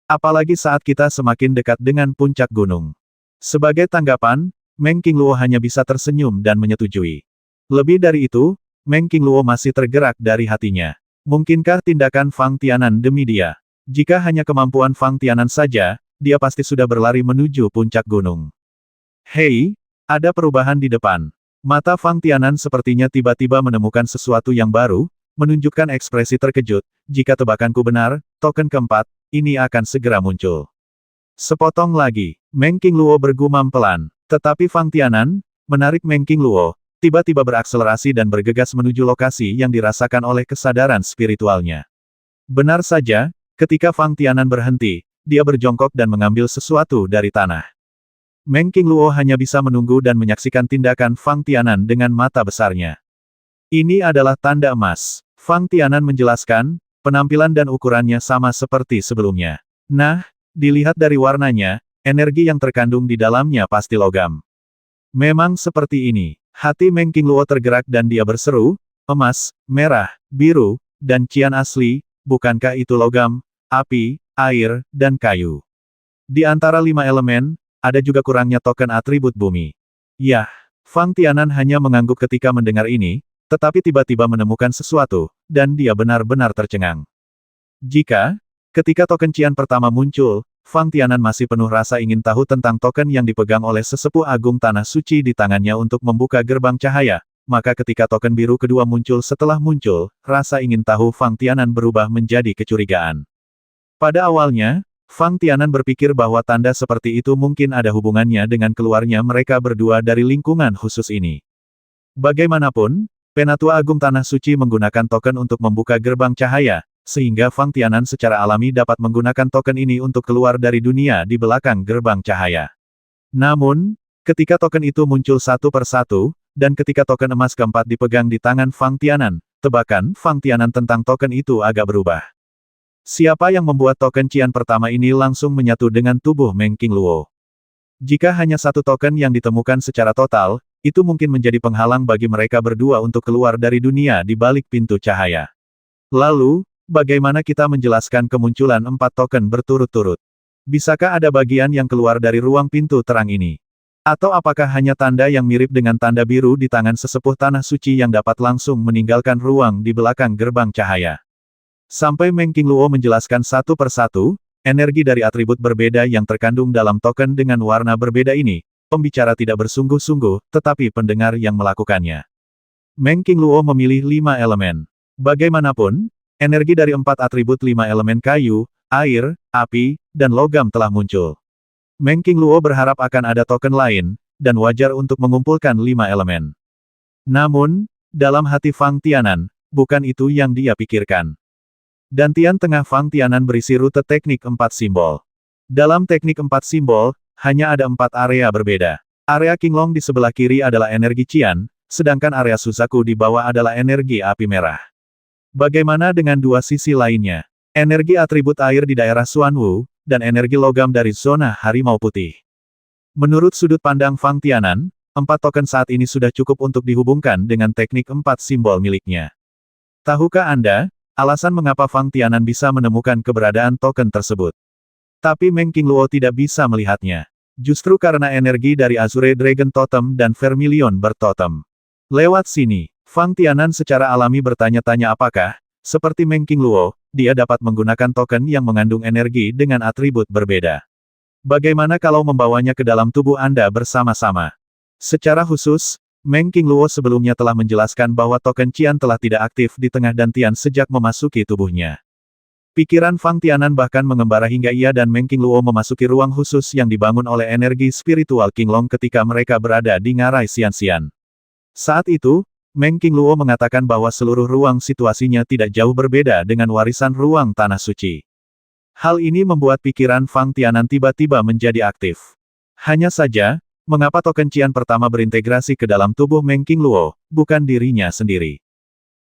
Apalagi saat kita semakin dekat dengan puncak gunung. Sebagai tanggapan, Meng Qingluo hanya bisa tersenyum dan menyetujui. Lebih dari itu, Meng Qingluo masih tergerak dari hatinya. Mungkinkah tindakan Fang Tianan demi dia? Jika hanya kemampuan Fang Tianan saja, dia pasti sudah berlari menuju puncak gunung. Hei, ada perubahan di depan. Mata Fang Tianan sepertinya tiba-tiba menemukan sesuatu yang baru, menunjukkan ekspresi terkejut. Jika tebakanku benar, token keempat, ini akan segera muncul. Sepotong lagi, Meng Qingluo bergumam pelan. Tetapi Fang Tianan, menarik Meng Qingluo, tiba-tiba berakselerasi dan bergegas menuju lokasi yang dirasakan oleh kesadaran spiritualnya. Benar saja, ketika Fang Tianan berhenti, dia berjongkok dan mengambil sesuatu dari tanah. Meng Qingluo hanya bisa menunggu dan menyaksikan tindakan Fang Tianan dengan mata besarnya. Ini adalah tanda emas. Fang Tianan menjelaskan, penampilan dan ukurannya sama seperti sebelumnya. Nah, dilihat dari warnanya, energi yang terkandung di dalamnya pasti logam. Memang seperti ini. Hati Meng Qingluo tergerak dan dia berseru, emas, merah, biru, dan cian asli, bukankah itu logam, api, air, dan kayu? Di antara 5 elemen, ada juga kurangnya token atribut bumi. Yah, Fang Tianan hanya mengangguk ketika mendengar ini, tetapi tiba-tiba menemukan sesuatu, dan dia benar-benar tercengang. Ketika token cian pertama muncul, Fang Tianan masih penuh rasa ingin tahu tentang token yang dipegang oleh sesepuh agung tanah suci di tangannya untuk membuka gerbang cahaya, maka ketika token biru kedua muncul setelah muncul, rasa ingin tahu Fang Tianan berubah menjadi kecurigaan. Pada awalnya, Fang Tianan berpikir bahwa tanda seperti itu mungkin ada hubungannya dengan keluarnya mereka berdua dari lingkungan khusus ini. Bagaimanapun, Penatua Agung Tanah Suci menggunakan token untuk membuka gerbang cahaya, sehingga Fang Tianan secara alami dapat menggunakan token ini untuk keluar dari dunia di belakang gerbang cahaya. Namun, ketika token itu muncul satu persatu, dan ketika token emas keempat dipegang di tangan Fang Tianan, tebakan Fang Tianan tentang token itu agak berubah. Siapa yang membuat token cian pertama ini langsung menyatu dengan tubuh Meng Qingluo. Jika hanya satu token yang ditemukan secara total, itu mungkin menjadi penghalang bagi mereka berdua untuk keluar dari dunia di balik pintu cahaya. Lalu, bagaimana kita menjelaskan kemunculan 4 token berturut-turut? Bisakah ada bagian yang keluar dari ruang pintu terang ini? Atau apakah hanya tanda yang mirip dengan tanda biru di tangan sesepuh tanah suci yang dapat langsung meninggalkan ruang di belakang gerbang cahaya? Sampai Meng Qingluo menjelaskan satu persatu, energi dari atribut berbeda yang terkandung dalam token dengan warna berbeda ini, pembicara tidak bersungguh-sungguh, tetapi pendengar yang melakukannya. Meng Qingluo memilih 5 elemen. Bagaimanapun, energi dari 4 atribut 5 elemen kayu, air, api, dan logam telah muncul. Meng Qingluo berharap akan ada token lain, dan wajar untuk mengumpulkan 5 elemen. Namun, dalam hati Fang Tianan, bukan itu yang dia pikirkan. Dantian tengah Fang Tianan berisi rute teknik 4 simbol. Dalam teknik 4 simbol, hanya ada 4 area berbeda. Area Qinglong di sebelah kiri adalah energi Qian, sedangkan area Suzaku di bawah adalah energi api merah. Bagaimana dengan dua sisi lainnya? Energi atribut air di daerah Xuanwu, dan energi logam dari zona harimau putih. Menurut sudut pandang Fang Tianan, 4 token saat ini sudah cukup untuk dihubungkan dengan teknik 4 simbol miliknya. Tahukah Anda, alasan mengapa Fang Tianan bisa menemukan keberadaan token tersebut? Tapi Meng Qingluo tidak bisa melihatnya. Justru karena energi dari Azure Dragon Totem dan Vermilion Bird Totem. Lewat sini, Fang Tianan secara alami bertanya-tanya apakah, seperti Meng Qingluo, dia dapat menggunakan token yang mengandung energi dengan atribut berbeda. Bagaimana kalau membawanya ke dalam tubuh Anda bersama-sama? Secara khusus, Meng Qingluo sebelumnya telah menjelaskan bahwa token Qian telah tidak aktif di tengah dantian sejak memasuki tubuhnya. Pikiran Fang Tianan bahkan mengembara hingga ia dan Meng Qingluo memasuki ruang khusus yang dibangun oleh energi spiritual Qinglong ketika mereka berada di ngarai Xianxian. Saat itu, Meng Qingluo mengatakan bahwa seluruh ruang situasinya tidak jauh berbeda dengan warisan ruang tanah suci. Hal ini membuat pikiran Fang Tianan tiba-tiba menjadi aktif. Hanya saja, mengapa token Qian pertama berintegrasi ke dalam tubuh Meng Qingluo, bukan dirinya sendiri?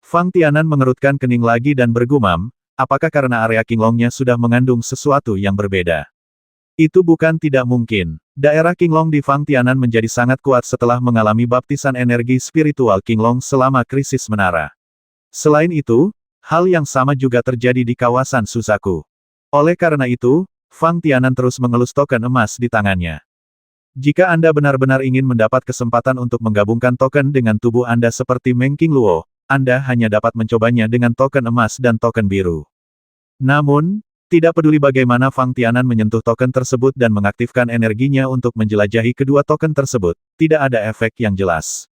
Fang Tianan mengerutkan kening lagi dan bergumam, apakah karena area Qinglongnya sudah mengandung sesuatu yang berbeda? Itu bukan tidak mungkin. Daerah Qinglong di Fang Tianan menjadi sangat kuat setelah mengalami baptisan energi spiritual Qinglong selama krisis menara. Selain itu, hal yang sama juga terjadi di kawasan Susaku. Oleh karena itu, Fang Tianan terus mengelus token emas di tangannya. Jika Anda benar-benar ingin mendapat kesempatan untuk menggabungkan token dengan tubuh Anda seperti Meng Qingluo, Anda hanya dapat mencobanya dengan token emas dan token biru. Namun, tidak peduli bagaimana Fang Tianan menyentuh token tersebut dan mengaktifkan energinya untuk menjelajahi kedua token tersebut, tidak ada efek yang jelas.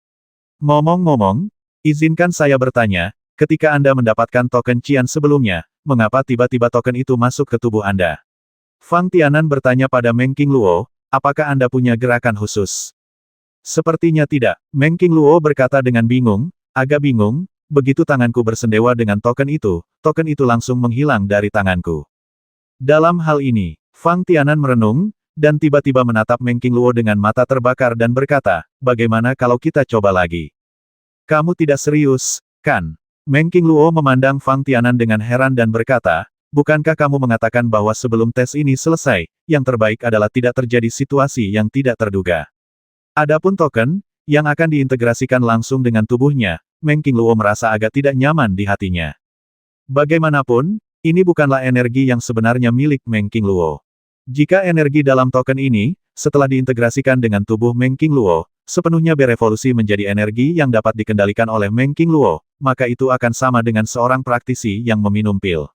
Ngomong-ngomong, izinkan saya bertanya, ketika Anda mendapatkan token Qian sebelumnya, mengapa tiba-tiba token itu masuk ke tubuh Anda? Fang Tianan bertanya pada Meng Qingluo, apakah Anda punya gerakan khusus? Sepertinya tidak, Meng Qingluo berkata dengan bingung, agak bingung, begitu tanganku bersendewa dengan token itu langsung menghilang dari tanganku. Dalam hal ini, Fang Tianan merenung, dan tiba-tiba menatap Meng Qingluo dengan mata terbakar dan berkata, bagaimana kalau kita coba lagi? Kamu tidak serius, kan? Meng Qingluo memandang Fang Tianan dengan heran dan berkata, bukankah kamu mengatakan bahwa sebelum tes ini selesai, yang terbaik adalah tidak terjadi situasi yang tidak terduga. Adapun token, yang akan diintegrasikan langsung dengan tubuhnya, Meng Qingluo merasa agak tidak nyaman di hatinya. Bagaimanapun, ini bukanlah energi yang sebenarnya milik Meng Qingluo. Jika energi dalam token ini, setelah diintegrasikan dengan tubuh Meng Qingluo, sepenuhnya berevolusi menjadi energi yang dapat dikendalikan oleh Meng Qingluo, maka itu akan sama dengan seorang praktisi yang meminum pil.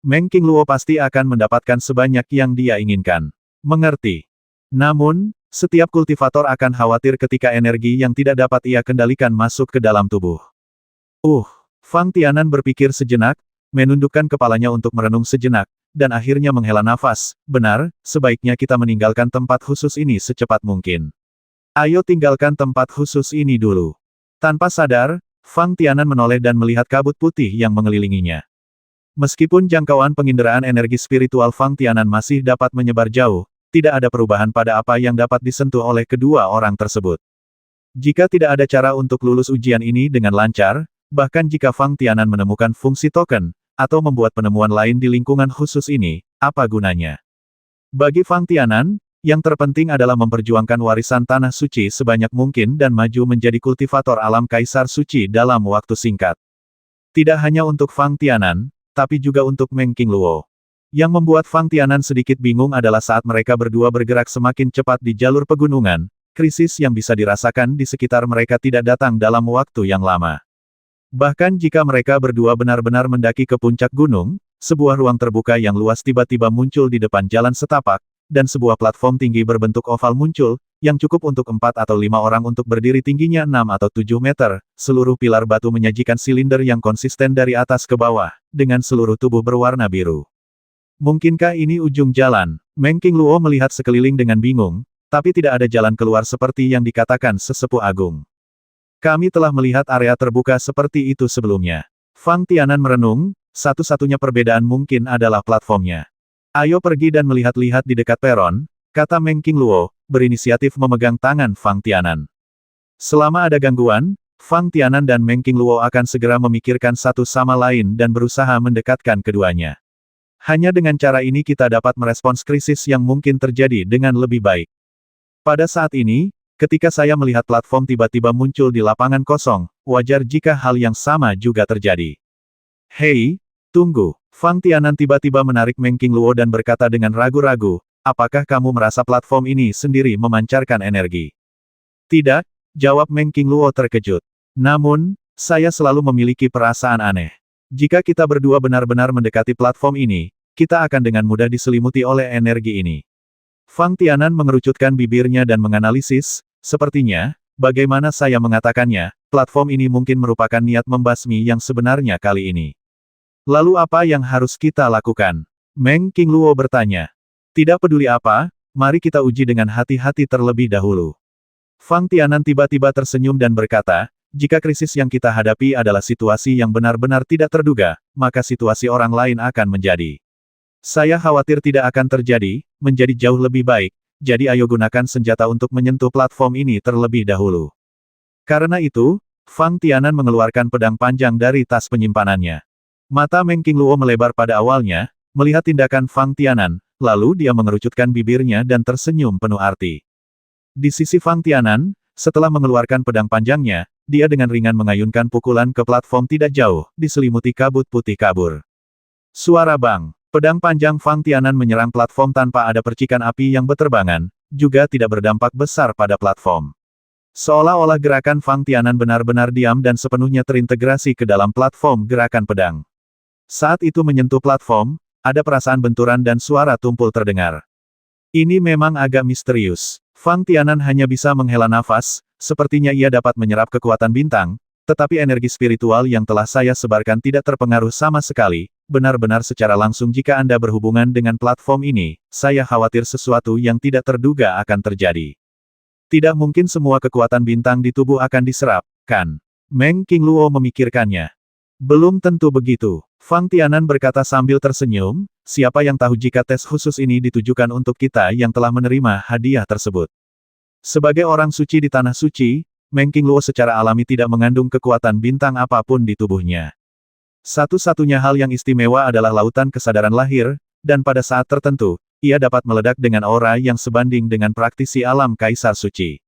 Meng Qingluo pasti akan mendapatkan sebanyak yang dia inginkan. Mengerti. Namun, setiap kultivator akan khawatir ketika energi yang tidak dapat ia kendalikan masuk ke dalam tubuh. Fang Tianan berpikir sejenak, menundukkan kepalanya untuk merenung sejenak, dan akhirnya menghela nafas. Benar, sebaiknya kita meninggalkan tempat khusus ini secepat mungkin. Ayo tinggalkan tempat khusus ini dulu. Tanpa sadar, Fang Tianan menoleh dan melihat kabut putih yang mengelilinginya. Meskipun jangkauan penginderaan energi spiritual Fang Tianan masih dapat menyebar jauh, tidak ada perubahan pada apa yang dapat disentuh oleh kedua orang tersebut. Jika tidak ada cara untuk lulus ujian ini dengan lancar, bahkan jika Fang Tianan menemukan fungsi token, atau membuat penemuan lain di lingkungan khusus ini, apa gunanya? Bagi Fang Tianan, yang terpenting adalah memperjuangkan warisan tanah suci sebanyak mungkin dan maju menjadi kultivator alam kaisar suci dalam waktu singkat. Tidak hanya untuk Fang Tianan, tapi juga untuk Meng Qingluo. Yang membuat Fang Tianan sedikit bingung adalah saat mereka berdua bergerak semakin cepat di jalur pegunungan, krisis yang bisa dirasakan di sekitar mereka tidak datang dalam waktu yang lama. Bahkan jika mereka berdua benar-benar mendaki ke puncak gunung, sebuah ruang terbuka yang luas tiba-tiba muncul di depan jalan setapak, dan sebuah platform tinggi berbentuk oval muncul, yang cukup untuk 4 atau 5 orang untuk berdiri tingginya 6 atau 7 meter, seluruh pilar batu menyajikan silinder yang konsisten dari atas ke bawah, dengan seluruh tubuh berwarna biru. Mungkinkah ini ujung jalan? Meng Qingluo melihat sekeliling dengan bingung, tapi tidak ada jalan keluar seperti yang dikatakan sesepuh agung. Kami telah melihat area terbuka seperti itu sebelumnya. Fang Tianan merenung, satu-satunya perbedaan mungkin adalah platformnya. Ayo pergi dan melihat-lihat di dekat peron, kata Meng Qingluo, berinisiatif memegang tangan Fang Tianan. Selama ada gangguan, Fang Tianan dan Meng Qingluo akan segera memikirkan satu sama lain dan berusaha mendekatkan keduanya. Hanya dengan cara ini kita dapat merespons krisis yang mungkin terjadi dengan lebih baik. Pada saat ini, ketika saya melihat platform tiba-tiba muncul di lapangan kosong, wajar jika hal yang sama juga terjadi. Hei, tunggu. Fang Tianan tiba-tiba menarik Meng Qingluo dan berkata dengan ragu-ragu, apakah kamu merasa platform ini sendiri memancarkan energi? Tidak, jawab Meng Qingluo terkejut. Namun, saya selalu memiliki perasaan aneh. Jika kita berdua benar-benar mendekati platform ini, kita akan dengan mudah diselimuti oleh energi ini. Fang Tianan mengerucutkan bibirnya dan menganalisis, sepertinya, bagaimana saya mengatakannya, platform ini mungkin merupakan niat membasmi yang sebenarnya kali ini. Lalu apa yang harus kita lakukan? Meng Qingluo bertanya. Tidak peduli apa, mari kita uji dengan hati-hati terlebih dahulu. Fang Tianan tiba-tiba tersenyum dan berkata, jika krisis yang kita hadapi adalah situasi yang benar-benar tidak terduga, maka situasi orang lain akan menjadi. Saya khawatir tidak akan terjadi, menjadi jauh lebih baik, jadi ayo gunakan senjata untuk menyentuh platform ini terlebih dahulu. Karena itu, Fang Tianan mengeluarkan pedang panjang dari tas penyimpanannya. Mata Meng Qingluo melebar pada awalnya, melihat tindakan Fang Tianan, lalu dia mengerucutkan bibirnya dan tersenyum penuh arti. Di sisi Fang Tianan, setelah mengeluarkan pedang panjangnya, dia dengan ringan mengayunkan pukulan ke platform tidak jauh, diselimuti kabut putih kabur. Suara bang, pedang panjang Fang Tianan menyerang platform tanpa ada percikan api yang berterbangan, juga tidak berdampak besar pada platform. Seolah-olah gerakan Fang Tianan benar-benar diam dan sepenuhnya terintegrasi ke dalam platform gerakan pedang. Saat itu menyentuh platform, ada perasaan benturan dan suara tumpul terdengar. Ini memang agak misterius. Fang Tianan hanya bisa menghela nafas, sepertinya ia dapat menyerap kekuatan bintang, tetapi energi spiritual yang telah saya sebarkan tidak terpengaruh sama sekali, benar-benar secara langsung jika Anda berhubungan dengan platform ini, saya khawatir sesuatu yang tidak terduga akan terjadi. Tidak mungkin semua kekuatan bintang di tubuh akan diserap, kan? Meng Qingluo memikirkannya. Belum tentu begitu. Fang Tianan berkata sambil tersenyum, siapa yang tahu jika tes khusus ini ditujukan untuk kita yang telah menerima hadiah tersebut. Sebagai orang suci di Tanah Suci, Meng Qingluo secara alami tidak mengandung kekuatan bintang apapun di tubuhnya. Satu-satunya hal yang istimewa adalah lautan kesadaran lahir, dan pada saat tertentu, ia dapat meledak dengan aura yang sebanding dengan praktisi alam Kaisar Suci.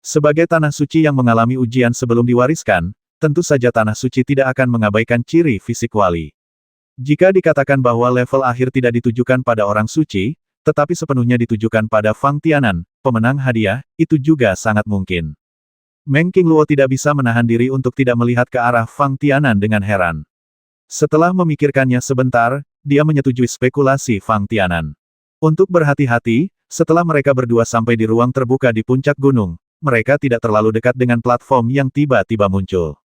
Sebagai Tanah Suci yang mengalami ujian sebelum diwariskan, tentu saja Tanah Suci tidak akan mengabaikan ciri fisik wali. Jika dikatakan bahwa level akhir tidak ditujukan pada orang suci, tetapi sepenuhnya ditujukan pada Fang Tianan, pemenang hadiah, itu juga sangat mungkin. Meng Qingluo tidak bisa menahan diri untuk tidak melihat ke arah Fang Tianan dengan heran. Setelah memikirkannya sebentar, dia menyetujui spekulasi Fang Tianan. Untuk berhati-hati, setelah mereka berdua sampai di ruang terbuka di puncak gunung, mereka tidak terlalu dekat dengan platform yang tiba-tiba muncul.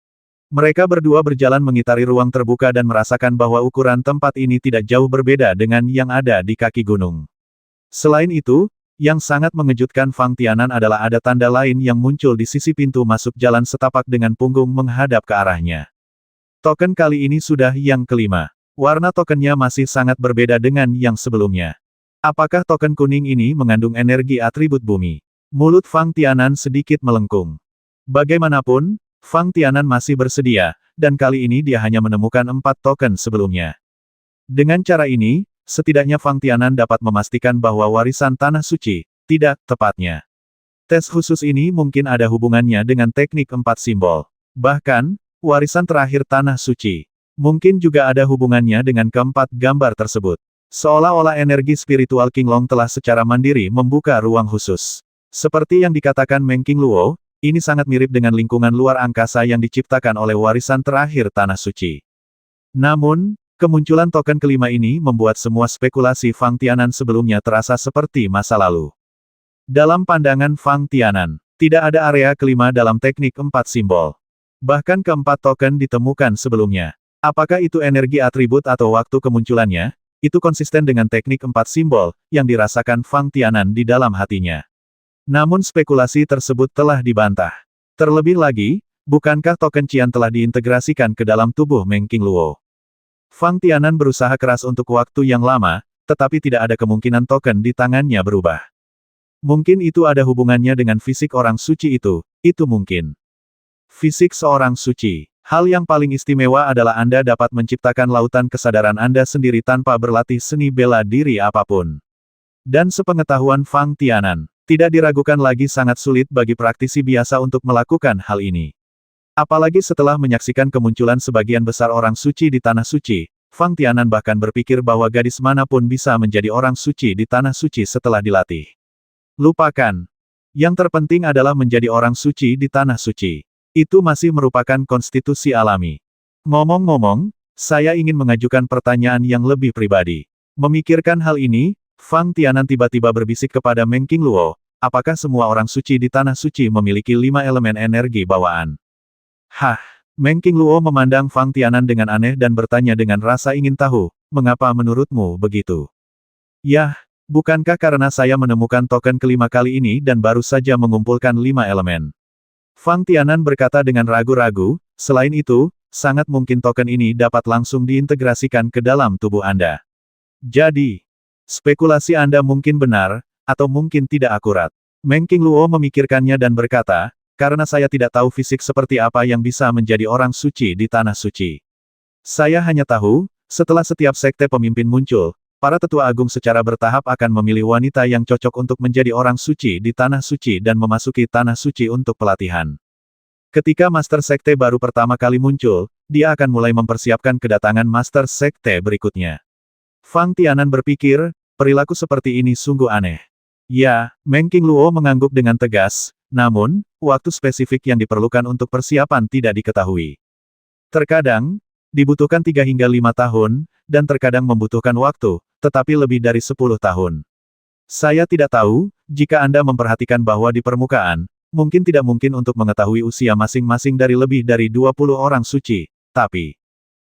Mereka berdua berjalan mengitari ruang terbuka dan merasakan bahwa ukuran tempat ini tidak jauh berbeda dengan yang ada di kaki gunung. Selain itu, yang sangat mengejutkan Fang Tianan adalah ada tanda lain yang muncul di sisi pintu masuk jalan setapak dengan punggung menghadap ke arahnya. Token kali ini sudah yang kelima. Warna tokennya masih sangat berbeda dengan yang sebelumnya. Apakah token kuning ini mengandung energi atribut bumi? Mulut Fang Tianan sedikit melengkung. Bagaimanapun, Fang Tianan masih bersedia, dan kali ini dia hanya menemukan 4 token sebelumnya. Dengan cara ini, setidaknya Fang Tianan dapat memastikan bahwa warisan Tanah Suci, tidak tepatnya. Tes khusus ini mungkin ada hubungannya dengan teknik 4 simbol. Bahkan, warisan terakhir Tanah Suci. Mungkin juga ada hubungannya dengan keempat gambar tersebut. Seolah-olah energi spiritual Qinglong telah secara mandiri membuka ruang khusus. Seperti yang dikatakan Meng Qingluo, ini sangat mirip dengan lingkungan luar angkasa yang diciptakan oleh warisan terakhir Tanah Suci. Namun, kemunculan token kelima ini membuat semua spekulasi Fang Tianan sebelumnya terasa seperti masa lalu. Dalam pandangan Fang Tianan, tidak ada area kelima dalam teknik 4 simbol. Bahkan keempat token ditemukan sebelumnya. Apakah itu energi atribut atau waktu kemunculannya? Itu konsisten dengan teknik 4 simbol, yang dirasakan Fang Tianan di dalam hatinya. Namun spekulasi tersebut telah dibantah. Terlebih lagi, bukankah token Qian telah diintegrasikan ke dalam tubuh Meng Qingluo? Fang Tianan berusaha keras untuk waktu yang lama, tetapi tidak ada kemungkinan token di tangannya berubah. Mungkin itu ada hubungannya dengan fisik orang suci itu mungkin. Fisik seorang suci. Hal yang paling istimewa adalah Anda dapat menciptakan lautan kesadaran Anda sendiri tanpa berlatih seni bela diri apapun. Dan sepengetahuan Fang Tianan, tidak diragukan lagi sangat sulit bagi praktisi biasa untuk melakukan hal ini. Apalagi setelah menyaksikan kemunculan sebagian besar orang suci di Tanah Suci, Fang Tianan bahkan berpikir bahwa gadis manapun bisa menjadi orang suci di Tanah Suci setelah dilatih. Lupakan. Yang terpenting adalah menjadi orang suci di Tanah Suci. Itu masih merupakan konstitusi alami. Ngomong-ngomong, saya ingin mengajukan pertanyaan yang lebih pribadi. Memikirkan hal ini, Fang Tianan tiba-tiba berbisik kepada Meng Qingluo, apakah semua orang suci di Tanah Suci memiliki 5 elemen energi bawaan? Hah? Meng Qingluo memandang Fang Tianan dengan aneh dan bertanya dengan rasa ingin tahu, mengapa menurutmu begitu? Yah, bukankah karena saya menemukan token kelima kali ini dan baru saja mengumpulkan 5 elemen? Fang Tianan berkata dengan ragu-ragu, selain itu, sangat mungkin token ini dapat langsung diintegrasikan ke dalam tubuh Anda. Jadi, spekulasi Anda mungkin benar, atau mungkin tidak akurat. Meng Qingluo memikirkannya dan berkata, karena saya tidak tahu fisik seperti apa yang bisa menjadi orang suci di Tanah Suci. Saya hanya tahu, setelah setiap sekte pemimpin muncul, para tetua agung secara bertahap akan memilih wanita yang cocok untuk menjadi orang suci di Tanah Suci dan memasuki Tanah Suci untuk pelatihan. Ketika Master Sekte baru pertama kali muncul, dia akan mulai mempersiapkan kedatangan Master Sekte berikutnya. Fang Tianan berpikir, perilaku seperti ini sungguh aneh. Ya, Meng Qingluo mengangguk dengan tegas, namun, waktu spesifik yang diperlukan untuk persiapan tidak diketahui. Terkadang, dibutuhkan 3 hingga 5 tahun, dan terkadang membutuhkan waktu, tetapi lebih dari 10 tahun. Saya tidak tahu, jika Anda memperhatikan bahwa di permukaan, mungkin tidak mungkin untuk mengetahui usia masing-masing dari lebih dari 20 orang suci, tapi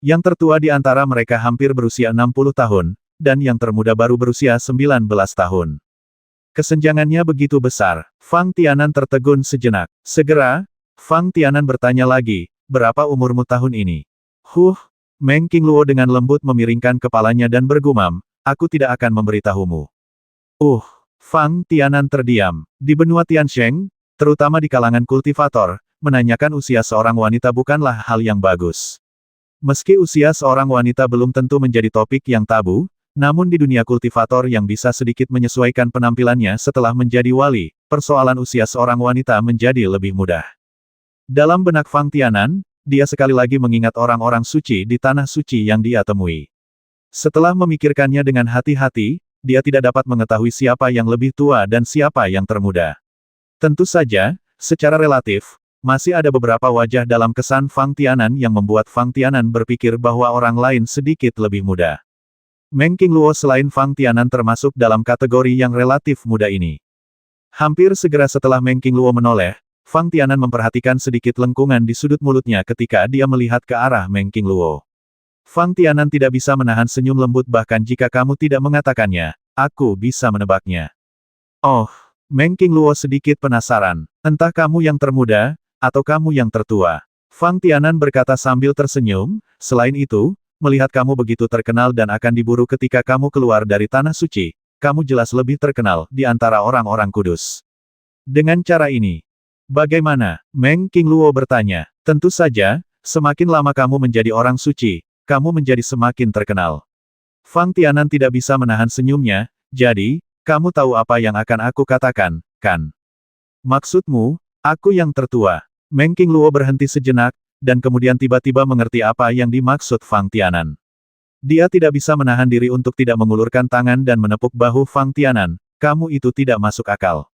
yang tertua di antara mereka hampir berusia 60 tahun, dan yang termuda baru berusia 19 tahun. Kesenjangannya begitu besar. Fang Tianan tertegun sejenak. Segera, Fang Tianan bertanya lagi, berapa umurmu tahun ini? Meng Qingluo dengan lembut memiringkan kepalanya dan bergumam, aku tidak akan memberitahumu. Fang Tianan terdiam. Di benua Tiansheng, terutama di kalangan kultivator, menanyakan usia seorang wanita bukanlah hal yang bagus. Meski usia seorang wanita belum tentu menjadi topik yang tabu, namun di dunia kultivator yang bisa sedikit menyesuaikan penampilannya setelah menjadi wali, persoalan usia seorang wanita menjadi lebih mudah. Dalam benak Fang Tianan, dia sekali lagi mengingat orang-orang suci di Tanah Suci yang dia temui. Setelah memikirkannya dengan hati-hati, dia tidak dapat mengetahui siapa yang lebih tua dan siapa yang termuda. Tentu saja, secara relatif, masih ada beberapa wajah dalam kesan Fang Tianan yang membuat Fang Tianan berpikir bahwa orang lain sedikit lebih muda. Meng Qingluo selain Fang Tianan termasuk dalam kategori yang relatif muda ini. Hampir segera setelah Meng Qingluo menoleh, Fang Tianan memperhatikan sedikit lengkungan di sudut mulutnya ketika dia melihat ke arah Meng Qingluo. Fang Tianan tidak bisa menahan senyum lembut bahkan jika kamu tidak mengatakannya, aku bisa menebaknya. Meng Qingluo sedikit penasaran, entah kamu yang termuda, atau kamu yang tertua. Fang Tianan berkata sambil tersenyum, selain itu, melihat kamu begitu terkenal dan akan diburu ketika kamu keluar dari Tanah Suci, kamu jelas lebih terkenal di antara orang-orang kudus. Dengan cara ini, bagaimana? Meng Qingluo bertanya. Tentu saja, semakin lama kamu menjadi orang suci, kamu menjadi semakin terkenal. Fang Tianan tidak bisa menahan senyumnya, jadi, kamu tahu apa yang akan aku katakan, kan? Maksudmu, aku yang tertua. Meng Qingluo berhenti sejenak, dan kemudian tiba-tiba mengerti apa yang dimaksud Fang Tianan. Dia tidak bisa menahan diri untuk tidak mengulurkan tangan dan menepuk bahu Fang Tianan, kamu itu tidak masuk akal.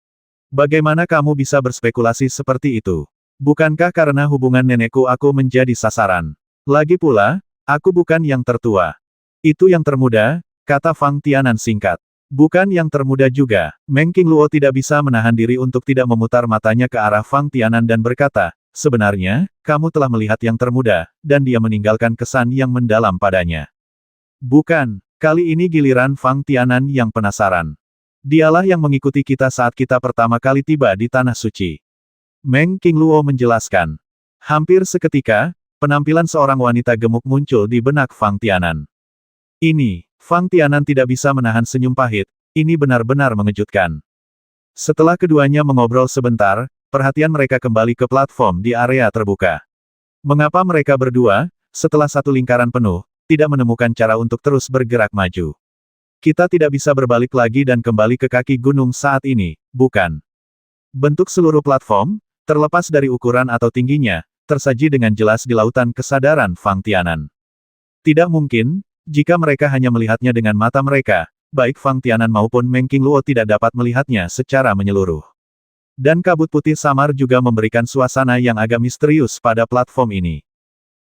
Bagaimana kamu bisa berspekulasi seperti itu? Bukankah karena hubungan nenekku aku menjadi sasaran? Lagi pula, aku bukan yang tertua. Itu yang termuda, kata Fang Tianan singkat. Bukan yang termuda juga. Meng Qingluo tidak bisa menahan diri untuk tidak memutar matanya ke arah Fang Tianan dan berkata, sebenarnya, kamu telah melihat yang termuda, dan dia meninggalkan kesan yang mendalam padanya. Bukan, kali ini giliran Fang Tianan yang penasaran. Dialah yang mengikuti kita saat kita pertama kali tiba di Tanah Suci. Meng Qingluo menjelaskan. Hampir seketika, penampilan seorang wanita gemuk muncul di benak Fang Tianan. Fang Tianan tidak bisa menahan senyum pahit, ini benar-benar mengejutkan. Setelah keduanya mengobrol sebentar, perhatian mereka kembali ke platform di area terbuka. Mengapa mereka berdua, setelah satu lingkaran penuh, tidak menemukan cara untuk terus bergerak maju? Kita tidak bisa berbalik lagi dan kembali ke kaki gunung saat ini, bukan? Bentuk seluruh platform, terlepas dari ukuran atau tingginya, tersaji dengan jelas di lautan kesadaran Fang Tianan. Tidak mungkin, jika mereka hanya melihatnya dengan mata mereka, baik Fang Tianan maupun Meng Qingluo tidak dapat melihatnya secara menyeluruh. Dan kabut putih samar juga memberikan suasana yang agak misterius pada platform ini.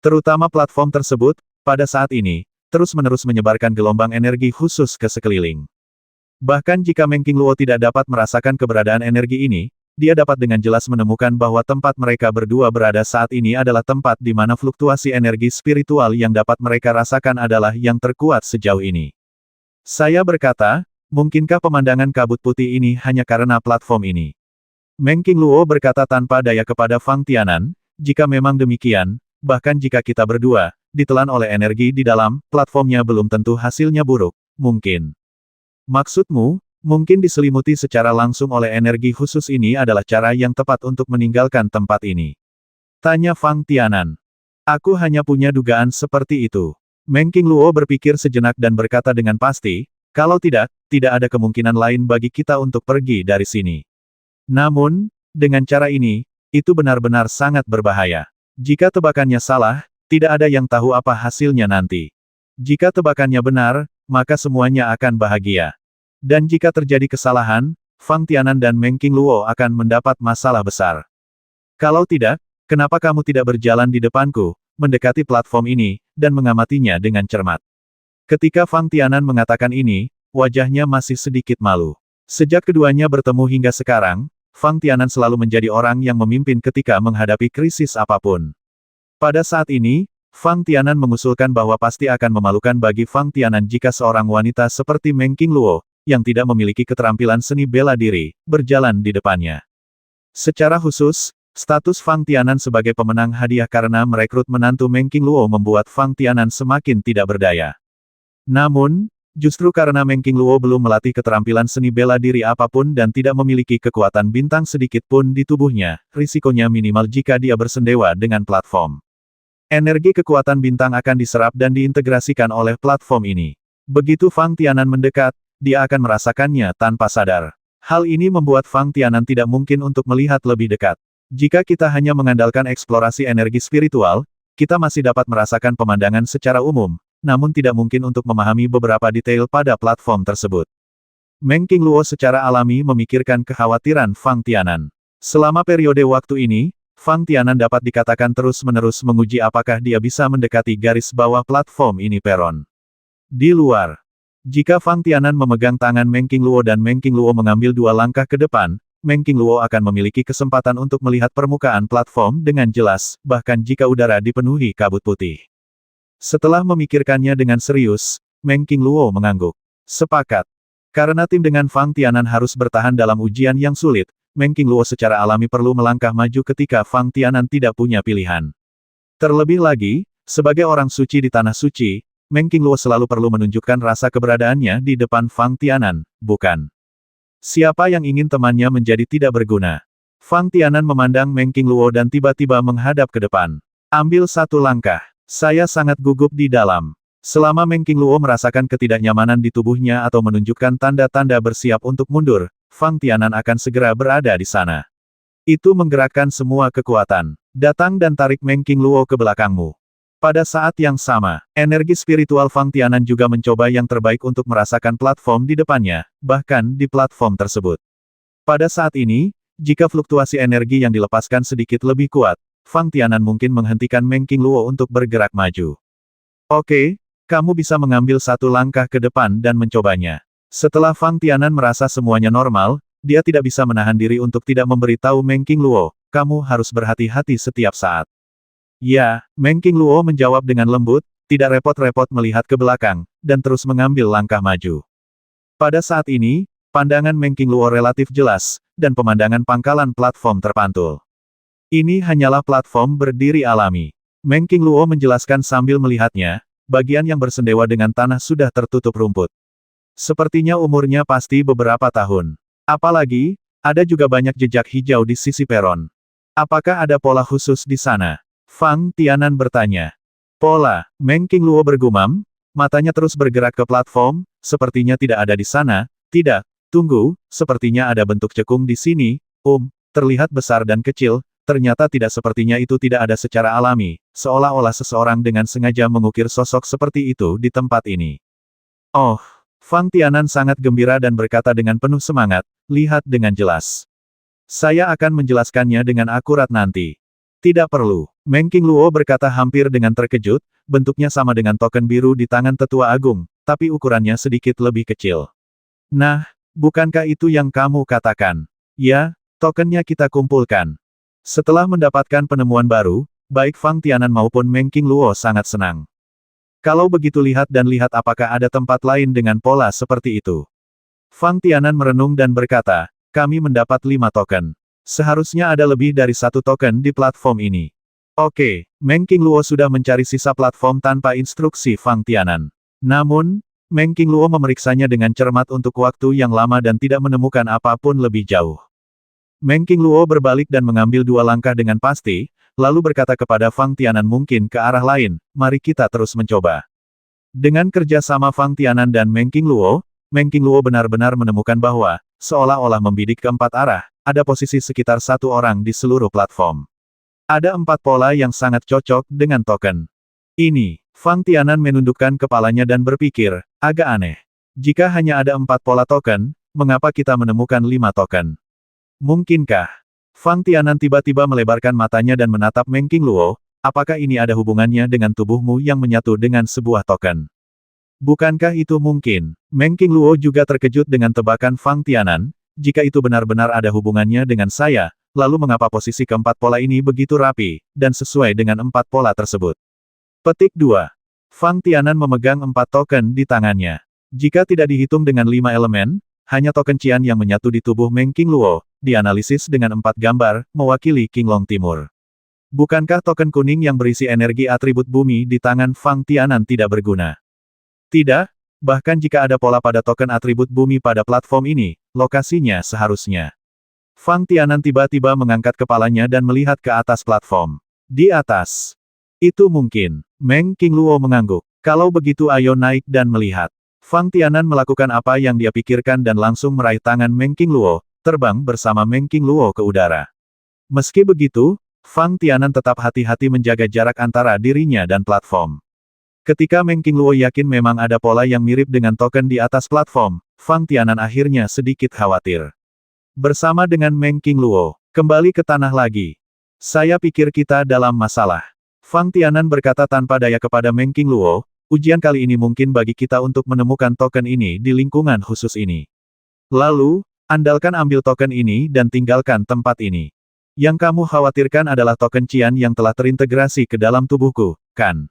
Terutama platform tersebut, pada saat ini, terus-menerus menyebarkan gelombang energi khusus ke sekeliling. Bahkan jika Meng Qingluo tidak dapat merasakan keberadaan energi ini, dia dapat dengan jelas menemukan bahwa tempat mereka berdua berada saat ini adalah tempat di mana fluktuasi energi spiritual yang dapat mereka rasakan adalah yang terkuat sejauh ini. Saya berkata, mungkinkah pemandangan kabut putih ini hanya karena platform ini? Meng Qingluo berkata tanpa daya kepada Fang Tianan, jika memang demikian, bahkan jika kita berdua ditelan oleh energi di dalam platformnya belum tentu hasilnya buruk, mungkin. Maksudmu, mungkin diselimuti secara langsung oleh energi khusus ini adalah cara yang tepat untuk meninggalkan tempat ini. Tanya Fang Tianan. Aku hanya punya dugaan seperti itu. Meng Qingluo berpikir sejenak dan berkata dengan pasti, kalau tidak, tidak ada kemungkinan lain bagi kita untuk pergi dari sini. Namun, dengan cara ini, itu benar-benar sangat berbahaya. Jika tebakannya salah, tidak ada yang tahu apa hasilnya nanti. Jika tebakannya benar, maka semuanya akan bahagia. Dan jika terjadi kesalahan, Fang Tianan dan Meng Qingluo akan mendapat masalah besar. Kalau tidak, kenapa kamu tidak berjalan di depanku, mendekati platform ini, dan mengamatinya dengan cermat? Ketika Fang Tianan mengatakan ini, wajahnya masih sedikit malu. Sejak keduanya bertemu hingga sekarang, Fang Tianan selalu menjadi orang yang memimpin ketika menghadapi krisis apapun. Pada saat ini, Fang Tianan mengusulkan bahwa pasti akan memalukan bagi Fang Tianan jika seorang wanita seperti Meng Qingluo, yang tidak memiliki keterampilan seni bela diri, berjalan di depannya. Secara khusus, status Fang Tianan sebagai pemenang hadiah karena merekrut menantu Meng Qingluo membuat Fang Tianan semakin tidak berdaya. Namun, justru karena Meng Qingluo belum melatih keterampilan seni bela diri apapun dan tidak memiliki kekuatan bintang sedikit pun di tubuhnya, risikonya minimal jika dia bersendewa dengan platform. Energi kekuatan bintang akan diserap dan diintegrasikan oleh platform ini. Begitu Fang Tianan mendekat, dia akan merasakannya tanpa sadar. Hal ini membuat Fang Tianan tidak mungkin untuk melihat lebih dekat. Jika kita hanya mengandalkan eksplorasi energi spiritual, kita masih dapat merasakan pemandangan secara umum, namun tidak mungkin untuk memahami beberapa detail pada platform tersebut. Meng Qingluo secara alami memikirkan kekhawatiran Fang Tianan. Selama periode waktu ini, Fang Tianan dapat dikatakan terus-menerus menguji apakah dia bisa mendekati garis bawah platform ini peron. Di luar, jika Fang Tianan memegang tangan Meng Qingluo dan Meng Qingluo mengambil 2 langkah ke depan, Meng Qingluo akan memiliki kesempatan untuk melihat permukaan platform dengan jelas, bahkan jika udara dipenuhi kabut putih. Setelah memikirkannya dengan serius, Meng Qingluo mengangguk. Sepakat. Karena tim dengan Fang Tianan harus bertahan dalam ujian yang sulit, Meng Qingluo secara alami perlu melangkah maju ketika Fang Tianan tidak punya pilihan. Terlebih lagi, sebagai orang suci di Tanah Suci, Meng Qingluo selalu perlu menunjukkan rasa keberadaannya di depan Fang Tianan, bukan? Siapa yang ingin temannya menjadi tidak berguna? Fang Tianan memandang Meng Qingluo dan tiba-tiba menghadap ke depan. Ambil 1 langkah. Saya sangat gugup di dalam. Selama Meng Qingluo merasakan ketidaknyamanan di tubuhnya atau menunjukkan tanda-tanda bersiap untuk mundur, Fang Tianan akan segera berada di sana. Itu menggerakkan semua kekuatan. Datang dan tarik Meng Qingluo ke belakangmu. Pada saat yang sama, energi spiritual Fang Tianan juga mencoba yang terbaik untuk merasakan platform di depannya, bahkan di platform tersebut. Pada saat ini, jika fluktuasi energi yang dilepaskan sedikit lebih kuat, Fang Tianan mungkin menghentikan Meng Qingluo untuk bergerak maju. Oke, kamu bisa mengambil 1 langkah ke depan dan mencobanya. Setelah Fang Tianan merasa semuanya normal, dia tidak bisa menahan diri untuk tidak memberitahu Meng Qingluo, kamu harus berhati-hati setiap saat. Ya, Meng Qingluo menjawab dengan lembut, tidak repot-repot melihat ke belakang, dan terus mengambil langkah maju. Pada saat ini, pandangan Meng Qingluo relatif jelas, dan pemandangan pangkalan platform terpantul. Ini hanyalah platform berdiri alami. Meng Qingluo menjelaskan sambil melihatnya, bagian yang bersendewa dengan tanah sudah tertutup rumput. Sepertinya umurnya pasti beberapa tahun. Apalagi, ada juga banyak jejak hijau di sisi peron. Apakah ada pola khusus di sana? Fang Tianan bertanya. Pola, Meng Qingluo bergumam, matanya terus bergerak ke platform, sepertinya tidak ada di sana. Tidak, tunggu, sepertinya ada bentuk cekung di sini, terlihat besar dan kecil, ternyata tidak sepertinya itu tidak ada secara alami, seolah-olah seseorang dengan sengaja mengukir sosok seperti itu di tempat ini. Oh, Fang Tianan sangat gembira dan berkata dengan penuh semangat, lihat dengan jelas. Saya akan menjelaskannya dengan akurat nanti. Tidak perlu. Meng Qingluo berkata hampir dengan terkejut, bentuknya sama dengan token biru di tangan tetua agung, tapi ukurannya sedikit lebih kecil. Nah, Bukankah itu yang kamu katakan? Ya, tokennya kita kumpulkan. Setelah mendapatkan penemuan baru, baik Fang Tianan maupun Meng Qingluo sangat senang. Kalau begitu lihat apakah ada tempat lain dengan pola seperti itu. Fang Tianan merenung dan berkata, kami mendapat 5 token. Seharusnya ada lebih dari 1 token di platform ini. Oke, Meng Qingluo sudah mencari sisa platform tanpa instruksi Fang Tianan. Namun, Meng Qingluo memeriksanya dengan cermat untuk waktu yang lama dan tidak menemukan apapun lebih jauh. Meng Qingluo berbalik dan mengambil 2 langkah dengan pasti, lalu berkata kepada Fang Tianan mungkin ke arah lain, mari kita terus mencoba. Dengan kerja sama Fang Tianan dan Meng Qingluo benar-benar menemukan bahwa, seolah-olah membidik ke 4 arah, ada posisi sekitar 1 orang di seluruh platform. Ada 4 pola yang sangat cocok dengan token. Ini, Fang Tianan menundukkan kepalanya dan berpikir, agak aneh. Jika hanya ada 4 pola token, mengapa kita menemukan 5 token? Mungkinkah? Fang Tianan tiba-tiba melebarkan matanya dan menatap Meng Qingluo, apakah ini ada hubungannya dengan tubuhmu yang menyatu dengan sebuah token? Bukankah itu mungkin? Meng Qingluo juga terkejut dengan tebakan Fang Tianan, jika itu benar-benar ada hubungannya dengan saya, lalu mengapa posisi keempat pola ini begitu rapi, dan sesuai dengan 4 pola tersebut? Petik 2. Fang Tianan memegang 4 token di tangannya. Jika tidak dihitung dengan 5 elemen, hanya token Qian yang menyatu di tubuh Meng Qingluo, dianalisis dengan 4 gambar, mewakili Qinglong Timur. Bukankah token kuning yang berisi energi atribut bumi di tangan Fang Tianan tidak berguna? Tidak, bahkan jika ada pola pada token atribut bumi pada platform ini, lokasinya seharusnya. Fang Tianan tiba-tiba mengangkat kepalanya dan melihat ke atas platform. Di atas. Itu mungkin. Meng Qingluo mengangguk. Kalau begitu ayo naik dan melihat. Fang Tianan melakukan apa yang dia pikirkan dan langsung meraih tangan Meng Qingluo, terbang bersama Meng Qingluo ke udara. Meski begitu, Fang Tianan tetap hati-hati menjaga jarak antara dirinya dan platform. Ketika Meng Qingluo yakin memang ada pola yang mirip dengan token di atas platform, Fang Tianan akhirnya sedikit khawatir. Bersama dengan Meng Qingluo, kembali ke tanah lagi. Saya pikir kita dalam masalah. Fang Tianan berkata tanpa daya kepada Meng Qingluo, ujian kali ini mungkin bagi kita untuk menemukan token ini di lingkungan khusus ini. Lalu, andalkan ambil token ini dan tinggalkan tempat ini. Yang kamu khawatirkan adalah token Qian yang telah terintegrasi ke dalam tubuhku, kan?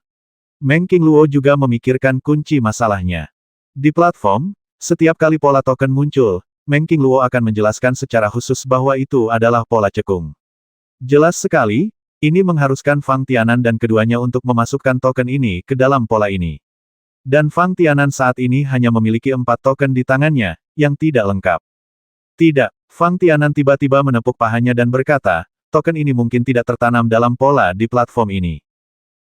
Meng Qingluo juga memikirkan kunci masalahnya. Di platform, setiap kali pola token muncul, Meng Qingluo akan menjelaskan secara khusus bahwa itu adalah pola cekung. Jelas sekali, ini mengharuskan Fang Tianan dan keduanya untuk memasukkan token ini ke dalam pola ini. Dan Fang Tianan saat ini hanya memiliki 4 token di tangannya, yang tidak lengkap. Tidak, Fang Tianan tiba-tiba menepuk pahanya dan berkata, token ini mungkin tidak tertanam dalam pola di platform ini.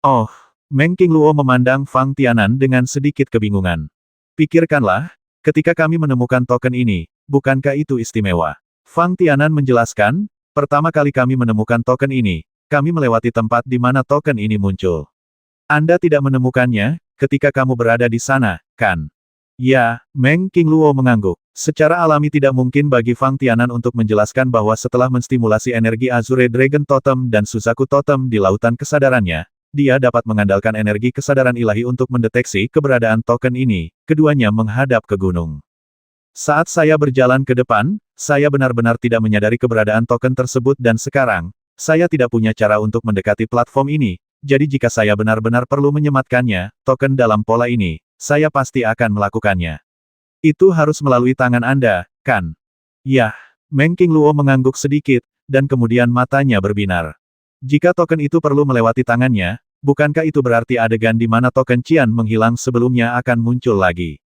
Oh, Meng Qingluo memandang Fang Tianan dengan sedikit kebingungan. Pikirkanlah, ketika kami menemukan token ini, bukankah itu istimewa? Fang Tianan menjelaskan, pertama kali kami menemukan token ini, kami melewati tempat di mana token ini muncul. Anda tidak menemukannya, ketika kamu berada di sana, kan? Ya, Meng Qingluo mengangguk. Secara alami tidak mungkin bagi Fang Tianan untuk menjelaskan bahwa setelah menstimulasi energi Azure Dragon Totem dan Suzaku Totem di lautan kesadarannya, dia dapat mengandalkan energi kesadaran ilahi untuk mendeteksi keberadaan token ini, keduanya menghadap ke gunung. Saat saya berjalan ke depan, saya benar-benar tidak menyadari keberadaan token tersebut dan sekarang, saya tidak punya cara untuk mendekati platform ini, jadi jika saya benar-benar perlu menyematkannya, token dalam pola ini, saya pasti akan melakukannya. Itu harus melalui tangan Anda, kan? Yah, Meng Qingluo mengangguk sedikit, dan kemudian matanya berbinar. Jika token itu perlu melewati tangannya, bukankah itu berarti adegan di mana token Qian menghilang sebelumnya akan muncul lagi?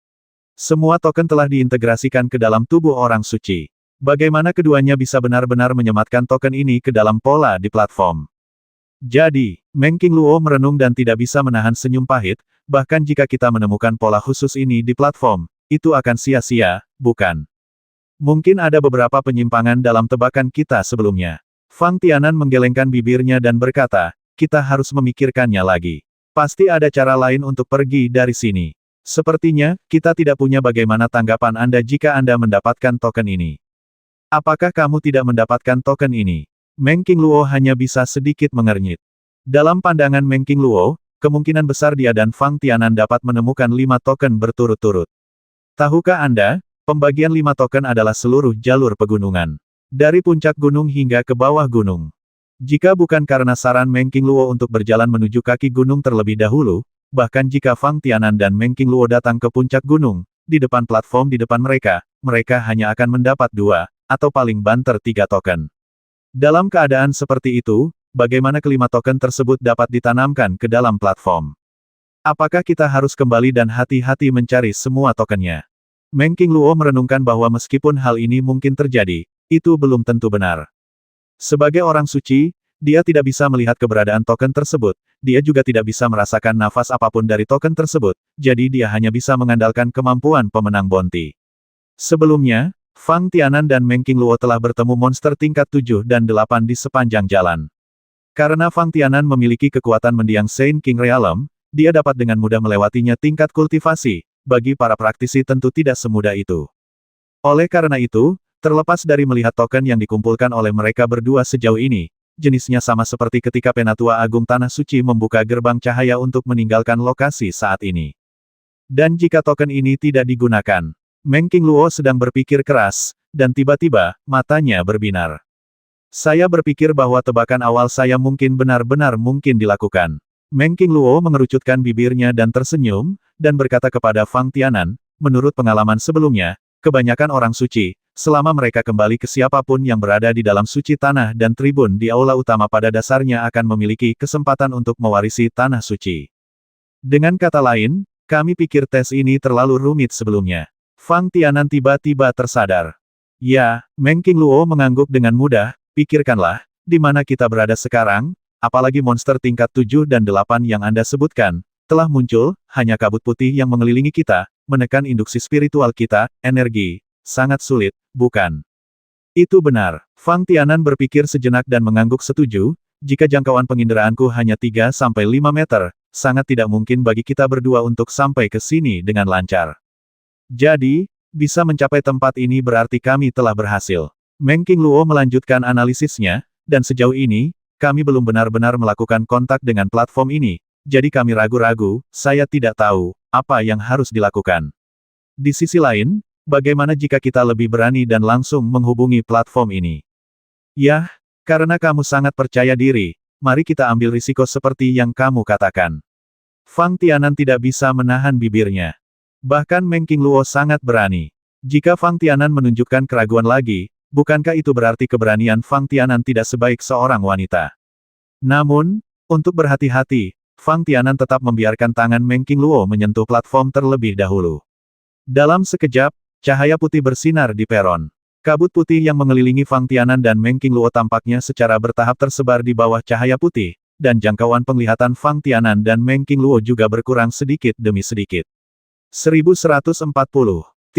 Semua token telah diintegrasikan ke dalam tubuh orang suci. Bagaimana keduanya bisa benar-benar menyematkan token ini ke dalam pola di platform? Jadi, Meng Qingluo merenung dan tidak bisa menahan senyum pahit, bahkan jika kita menemukan pola khusus ini di platform, itu akan sia-sia, bukan? Mungkin ada beberapa penyimpangan dalam tebakan kita sebelumnya. Fang Tianan menggelengkan bibirnya dan berkata, kita harus memikirkannya lagi. Pasti ada cara lain untuk pergi dari sini. Sepertinya, kita tidak punya bagaimana tanggapan Anda jika Anda mendapatkan token ini. Apakah kamu tidak mendapatkan token ini? Meng Qingluo hanya bisa sedikit mengernyit. Dalam pandangan Meng Qingluo, kemungkinan besar dia dan Fang Tianan dapat menemukan 5 token berturut-turut. Tahukah Anda, Pembagian 5 token adalah seluruh jalur pegunungan. Dari puncak gunung hingga ke bawah gunung. Jika bukan karena saran Meng Qingluo untuk berjalan menuju kaki gunung terlebih dahulu, bahkan jika Fang Tianan dan Meng Qingluo datang ke puncak gunung, di depan platform di depan mereka, mereka hanya akan mendapat 2, atau paling banter 3 token. Dalam keadaan seperti itu, bagaimana kelima token tersebut dapat ditanamkan ke dalam platform? Apakah kita harus kembali dan hati-hati mencari semua tokennya? Meng Qingluo merenungkan bahwa meskipun hal ini mungkin terjadi, itu belum tentu benar. Sebagai orang suci, dia tidak bisa melihat keberadaan token tersebut, dia juga tidak bisa merasakan nafas apapun dari token tersebut, jadi dia hanya bisa mengandalkan kemampuan pemenang bounty. Sebelumnya, Fang Tianan dan Meng Qingluo telah bertemu monster tingkat 7 dan 8 di sepanjang jalan. Karena Fang Tianan memiliki kekuatan mendiang Saint King Realm, dia dapat dengan mudah melewatinya tingkat kultivasi. Bagi para praktisi tentu tidak semudah itu. Oleh karena itu, terlepas dari melihat token yang dikumpulkan oleh mereka berdua sejauh ini, jenisnya sama seperti ketika Penatua Agung Tanah Suci membuka gerbang cahaya untuk meninggalkan lokasi saat ini. Dan jika token ini tidak digunakan, Meng Qingluo sedang berpikir keras, dan tiba-tiba, matanya berbinar. Saya berpikir bahwa tebakan awal saya mungkin benar-benar mungkin dilakukan. Meng Qingluo mengerucutkan bibirnya dan tersenyum, dan berkata kepada Fang Tianan, menurut pengalaman sebelumnya, kebanyakan orang suci, selama mereka kembali ke siapapun yang berada di dalam suci tanah dan tribun di aula utama pada dasarnya akan memiliki kesempatan untuk mewarisi tanah suci. Dengan kata lain, kami pikir tes ini terlalu rumit sebelumnya. Fang Tianan tiba-tiba tersadar. Ya, Meng Qingluo mengangguk dengan mudah, pikirkanlah, di mana kita berada sekarang, apalagi monster tingkat 7 dan 8 yang Anda sebutkan, telah muncul, hanya kabut putih yang mengelilingi kita, menekan induksi spiritual kita, energi, sangat sulit, bukan? Itu benar. Fang Tianan berpikir sejenak dan mengangguk setuju, jika jangkauan penginderaanku hanya 3-5 meter, sangat tidak mungkin bagi kita berdua untuk sampai ke sini dengan lancar. Jadi, bisa mencapai tempat ini berarti kami telah berhasil. Meng Qingluo melanjutkan analisisnya, dan sejauh ini, kami belum benar-benar melakukan kontak dengan platform ini, jadi kami ragu-ragu, saya tidak tahu, apa yang harus dilakukan. Di sisi lain, bagaimana jika kita lebih berani dan langsung menghubungi platform ini? Yah, karena kamu sangat percaya diri, mari kita ambil risiko seperti yang kamu katakan. Fang Tianan tidak bisa menahan bibirnya. Bahkan Meng Qingluo sangat berani. Jika Fang Tianan menunjukkan keraguan lagi, bukankah itu berarti keberanian Fang Tianan tidak sebaik seorang wanita? Namun, untuk berhati-hati, Fang Tianan tetap membiarkan tangan Meng Qingluo menyentuh platform terlebih dahulu. Dalam sekejap, cahaya putih bersinar di peron. Kabut putih yang mengelilingi Fang Tianan dan Meng Qingluo tampaknya secara bertahap tersebar di bawah cahaya putih, dan jangkauan penglihatan Fang Tianan dan Meng Qingluo juga berkurang sedikit demi sedikit. 1140